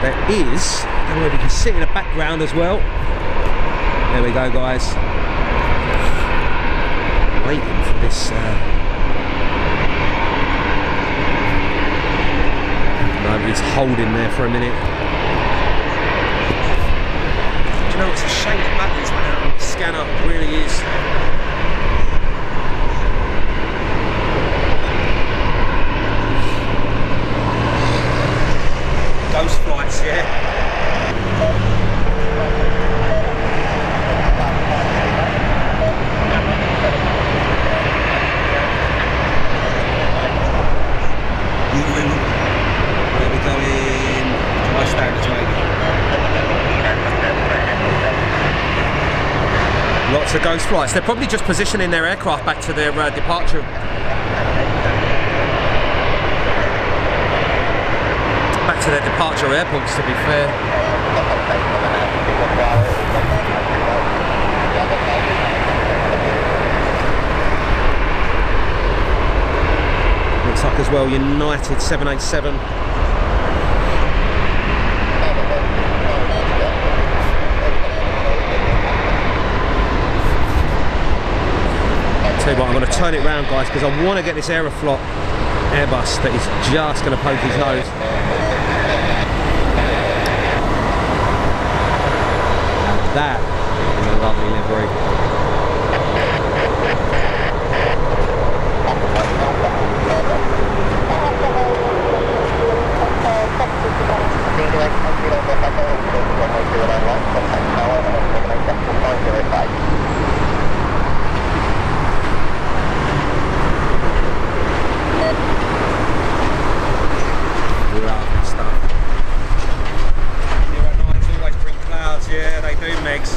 There is, I don't know if you can see it in the background as well. There we go, guys. Waiting for this. Nobody's holding there for a minute. Do you know, it's a shame the batteries went out on the scanner. It really is. Ghost flights, yeah. Lots of ghost flights. They're probably just positioning their aircraft back to their departure. Back to their departure airports, to be fair. Looks like as well United 787. Tell you what, I'm going to turn it round, guys, because I want to get this Aeroflot Airbus that is just going to poke his nose. Now that is a lovely livery. Lovely stuff. Euro 9s always bring clouds, yeah, they do, Megs.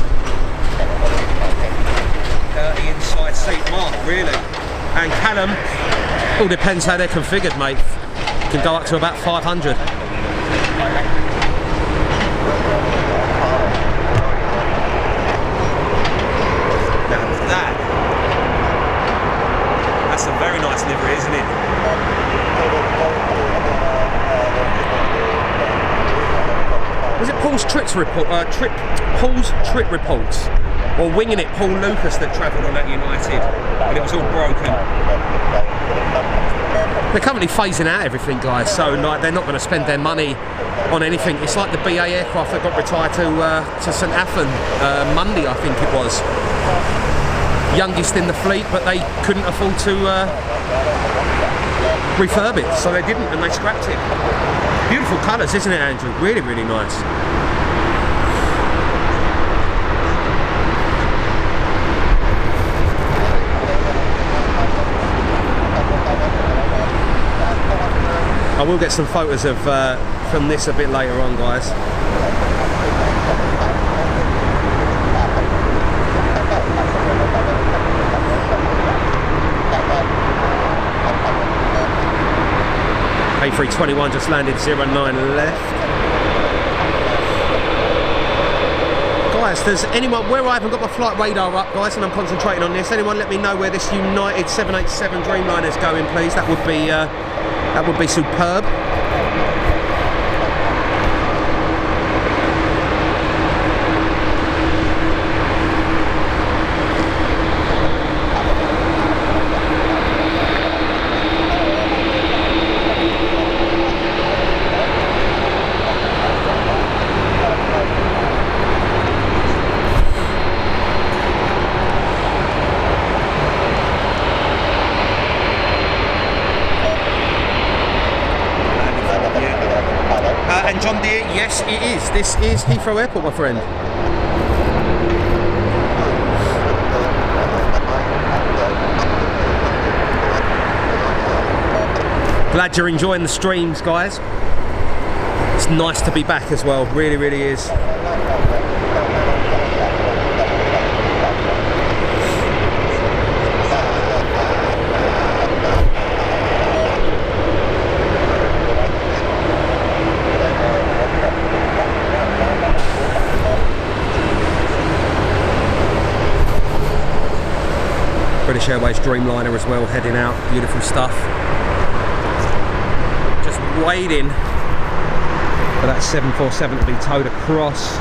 Dirty inside seat, Mark, really. And Callum, all depends how they're configured, mate. Can go up to about 500. Now that's a very nice livery, isn't it? Was it Paul's Trip Reports? or winging it, Paul Lucas, that travelled on that United, but it was all broken. They're currently phasing out everything, guys, so like they're not going to spend their money on anything. It's like the BA aircraft that got retired to St Athan Monday, I think it was. Youngest in the fleet, but they couldn't afford to refurb it, so they didn't, and they scrapped it. Beautiful colours, isn't it, Andrew? Really, really nice. I will get some photos of from this a bit later on, guys. A321 just landed 09 left. Guys, does anyone, where I haven't got my flight radar up, guys, and I'm concentrating on this, anyone let me know where this United 787 Dreamliner is going, please? That would be superb. And John Deere, yes it is. This is Heathrow Airport, my friend. Glad you're enjoying the streams, guys. It's nice to be back as well, really, really is. British Airways Dreamliner as well, heading out. Beautiful stuff. Just waiting for that 747 to be towed across.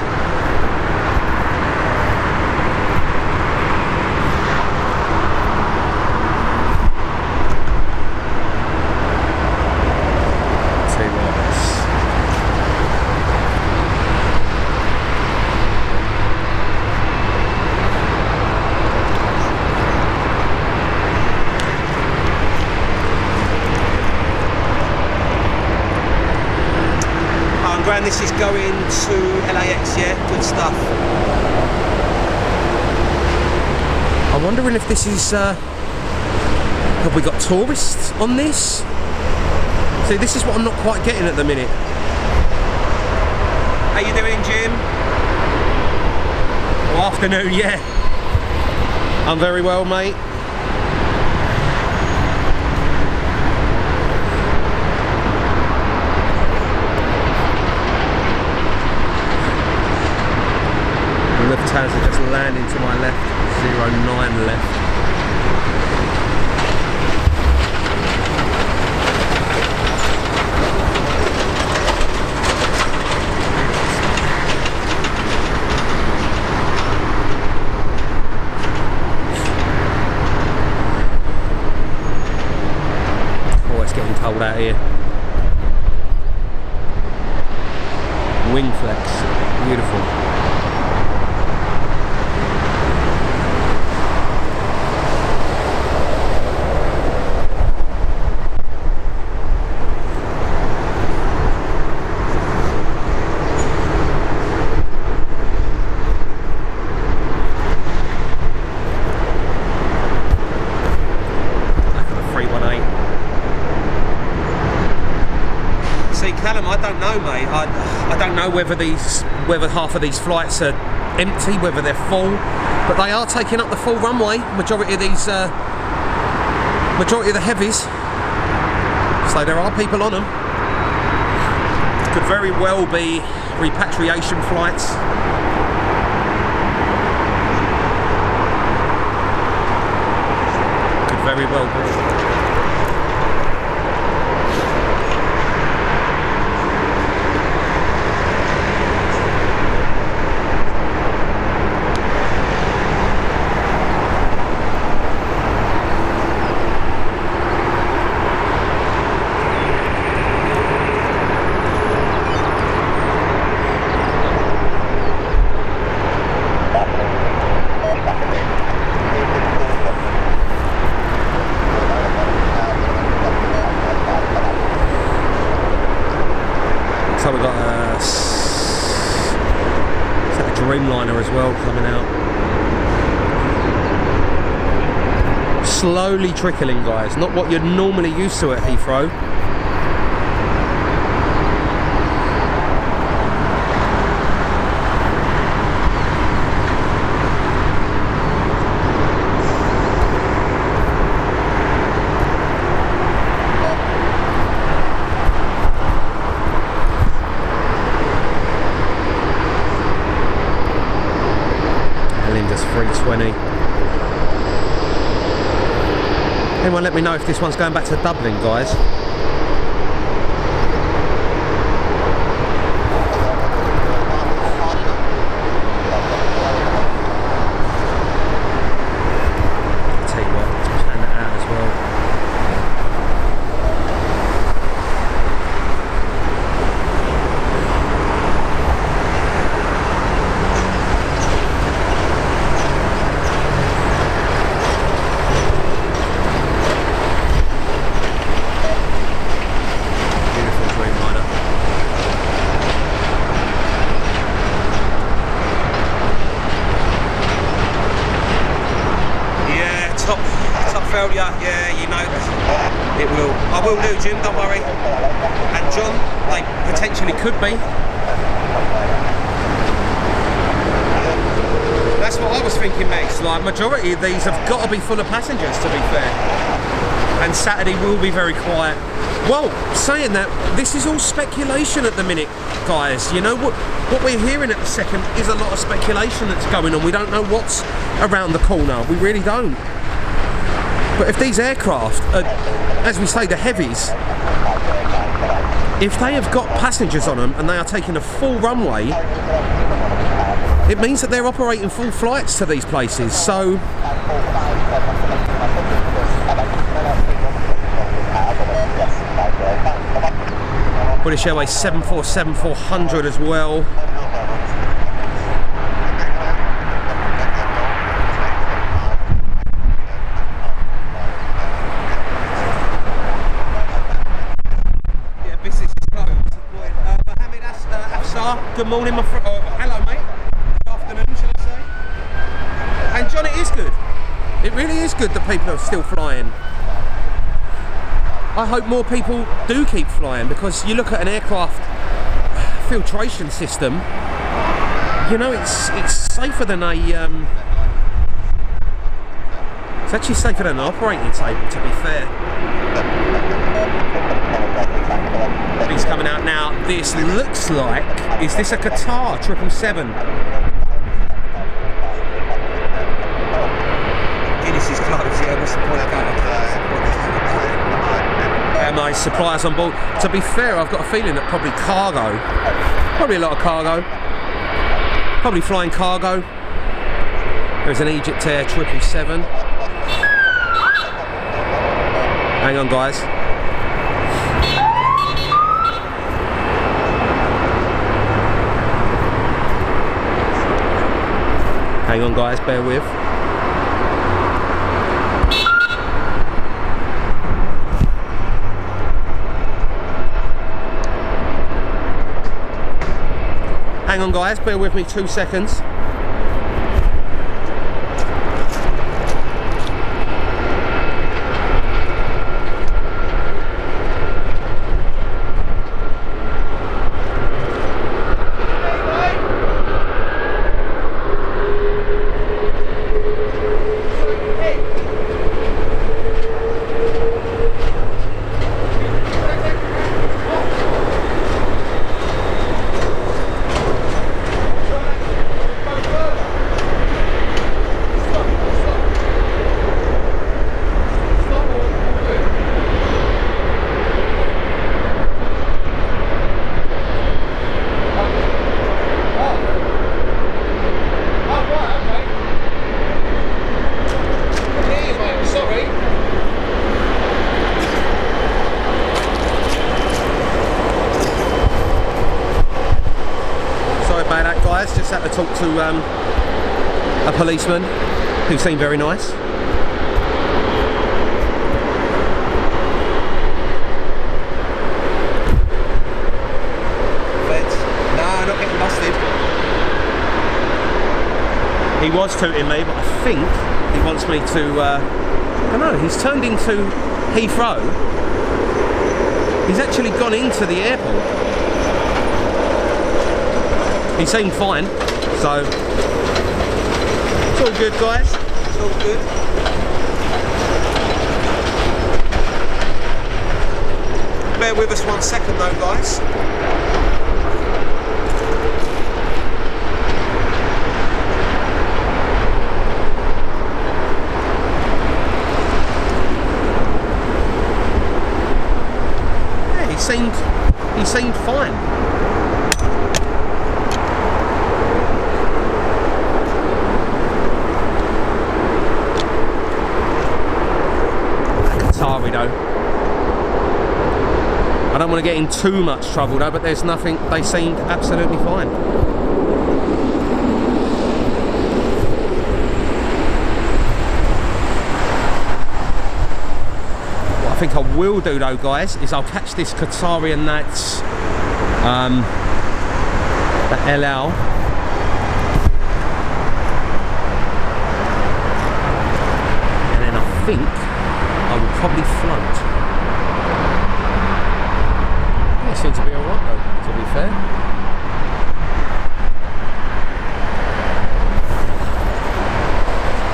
And this is going to LAX, yeah, good stuff. I'm wondering if this is, have we got tourists on this? See, this is what I'm not quite getting at the minute. How you doing, Jim? Well, afternoon, yeah. I'm very well, mate. Lufthansa just landing to my left, 09 left. Oh, it's getting cold out here. Wing flex, beautiful. I don't know whether half of these flights are empty, whether they're full, but they are taking up the full runway. Majority of the heavies, so there are people on them. Could very well be repatriation flights. Could very well be. Is that a Dreamliner as well coming out? Slowly trickling, guys. Not what you're normally used to at Heathrow. Linda's 320. Anyone let me know if this one's going back to Dublin, guys? I'll tell you what, let's plan that out as well. Yeah, you know, it will. I will do, Jim, don't worry. And John, they potentially could be. That's what I was thinking, Max. Like, majority of these have got to be full of passengers, to be fair. And Saturday will be very quiet. Well, saying that, this is all speculation at the minute, guys. You know, what we're hearing at the second is a lot of speculation that's going on. We don't know what's around the corner. We really don't. But if these aircraft are, as we say, the heavies, if they have got passengers on them and they are taking a full runway, it means that they're operating full flights to these places. So British Airways 747-400 as well. Good morning, my friend. Oh, hello, mate. Good afternoon, shall I say? And John, it is good. It really is good that people are still flying. I hope more people do keep flying, because you look at an aircraft filtration system. You know, it's safer than a. It's actually safer than an operating table, to be fair. He's coming out now. This looks like, is this a Qatar 777? Guinness is closed, yeah, what's the point of going? My suppliers on board. To be fair, I've got a feeling that probably cargo, probably a lot of cargo, probably flying cargo. There's an Egypt Air 777. Hang on, guys. Hang on, guys, bear with. Hang on, guys, bear with me 2 seconds. Just had to talk to a policeman who seemed very nice. Feds. we're not getting busted. He was tooting me, but I think he wants me to, I don't know, he's turned into Heathrow. He's actually gone into the airport. He seemed fine, so it's all good, guys. It's all good. Bear with us 1 second though, guys. He seemed fine. Qatari though. I don't want to get in too much trouble though, but there's nothing, they seemed absolutely fine. What I think I will do though, guys, is I'll catch this Qatari and that's the LL. And then I think I will probably float. It seems to be alright though, to be fair.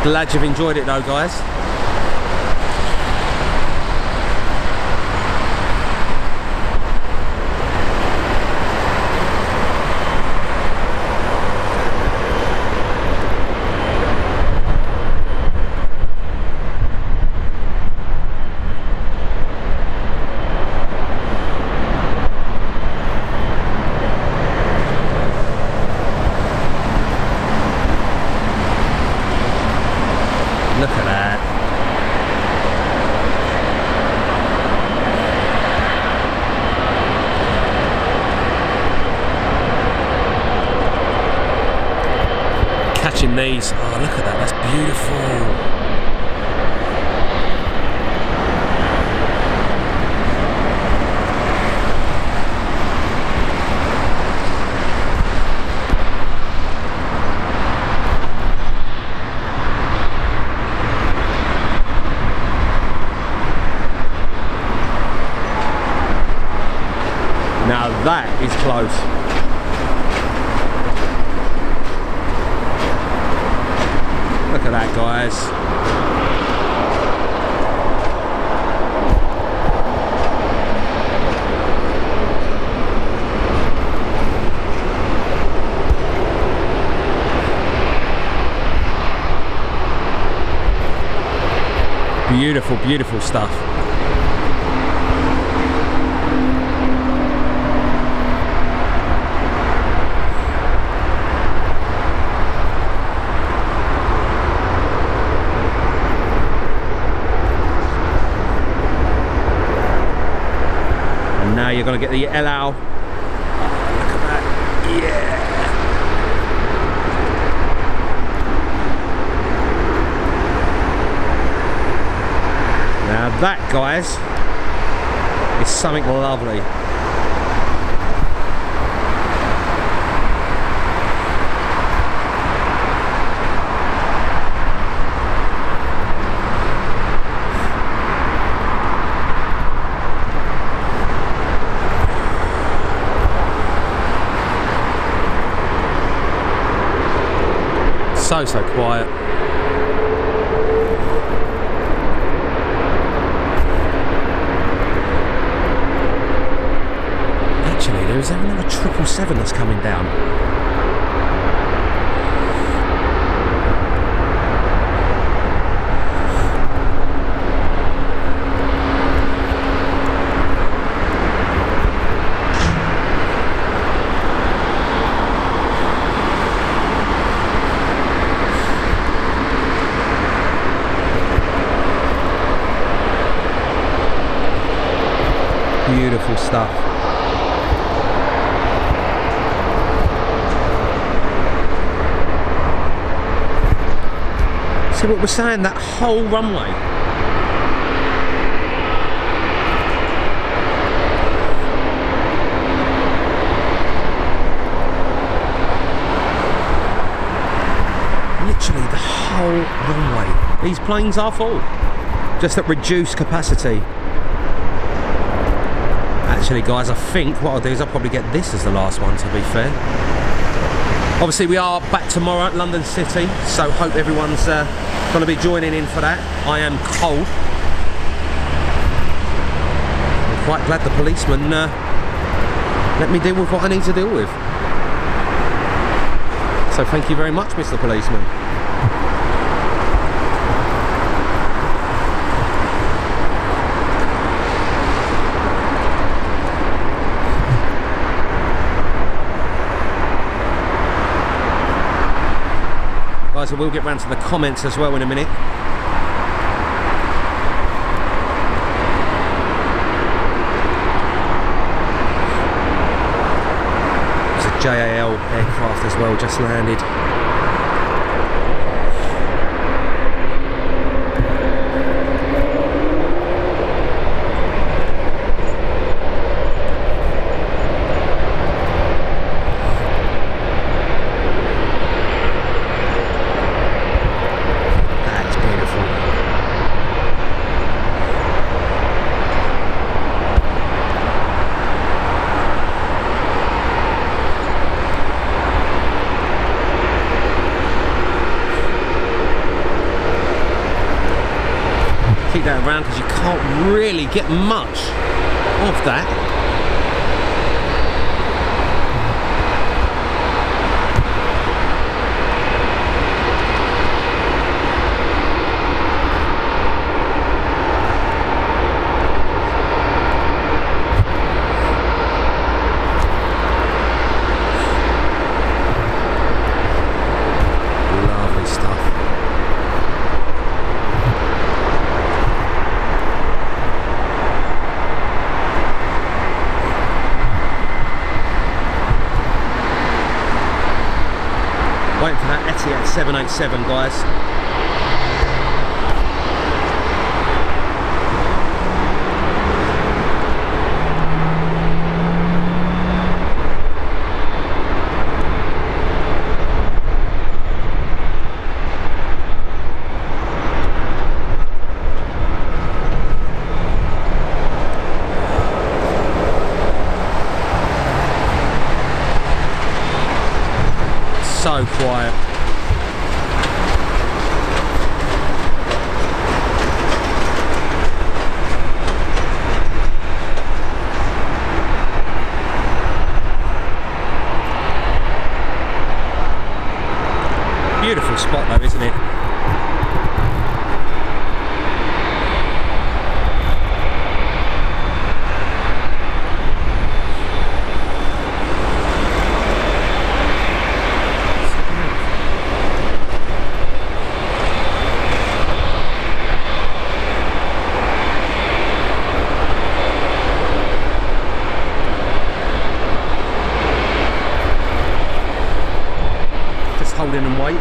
Glad you've enjoyed it though, guys. Look at that. Catching these. Oh, look at that. That's beautiful. Now that is close. Look at that, guys. Beautiful, beautiful stuff. Now you're going to get the LL. Oh, look at that. Yeah. Now that, guys, is something lovely. So quiet. Actually, there is another 777 that's coming down. Beautiful stuff. See what we're saying? That whole runway. literally the whole runway. These planes are full, just at reduced capacity. Actually, guys, I think what I'll do is I'll probably get this as the last one, to be fair. Obviously, we are back tomorrow at London City, so hope everyone's going to be joining in for that. I am cold. I'm quite glad the policeman let me deal with what I need to deal with. So thank you very much, Mr. Policeman. Guys, I will get round to the comments as well in a minute. JAL aircraft as well, just landed. That's beautiful. Keep that around because you can't really get much of that. Lovely stuff. Waiting for that Etihad 787, guys. So quiet. Beautiful spot though, isn't it? Holding and waiting.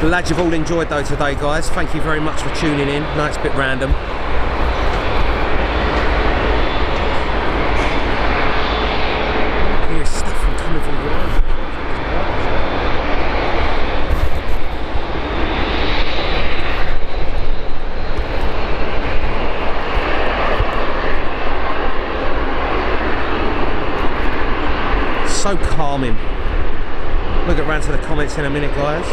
Glad you've all enjoyed though today, guys. Thank you very much for tuning in. No, it's a bit random. So calming. We'll get round to the comments in a minute, guys.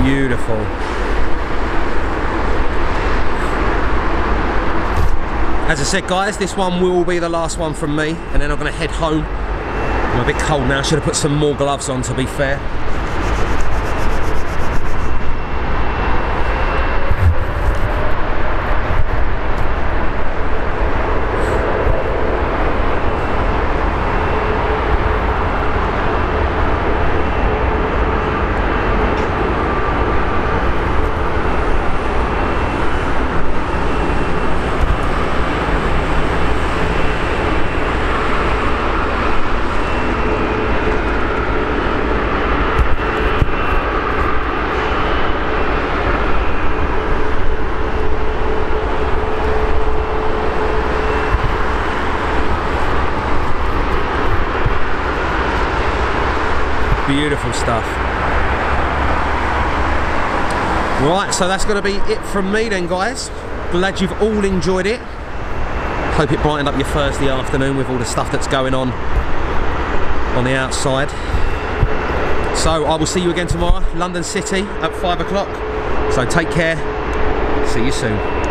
Beautiful. As I said, guys, this one will be the last one from me, and then I'm going to head home I'm a bit cold now, should have put some more gloves on, to be fair. Beautiful stuff. Right, so that's going to be it from me then, guys. Glad you've all enjoyed it. Hope it brightened up your Thursday afternoon with all the stuff that's going on the outside. So I will see you again tomorrow, London City at 5 o'clock. So take care. See you soon.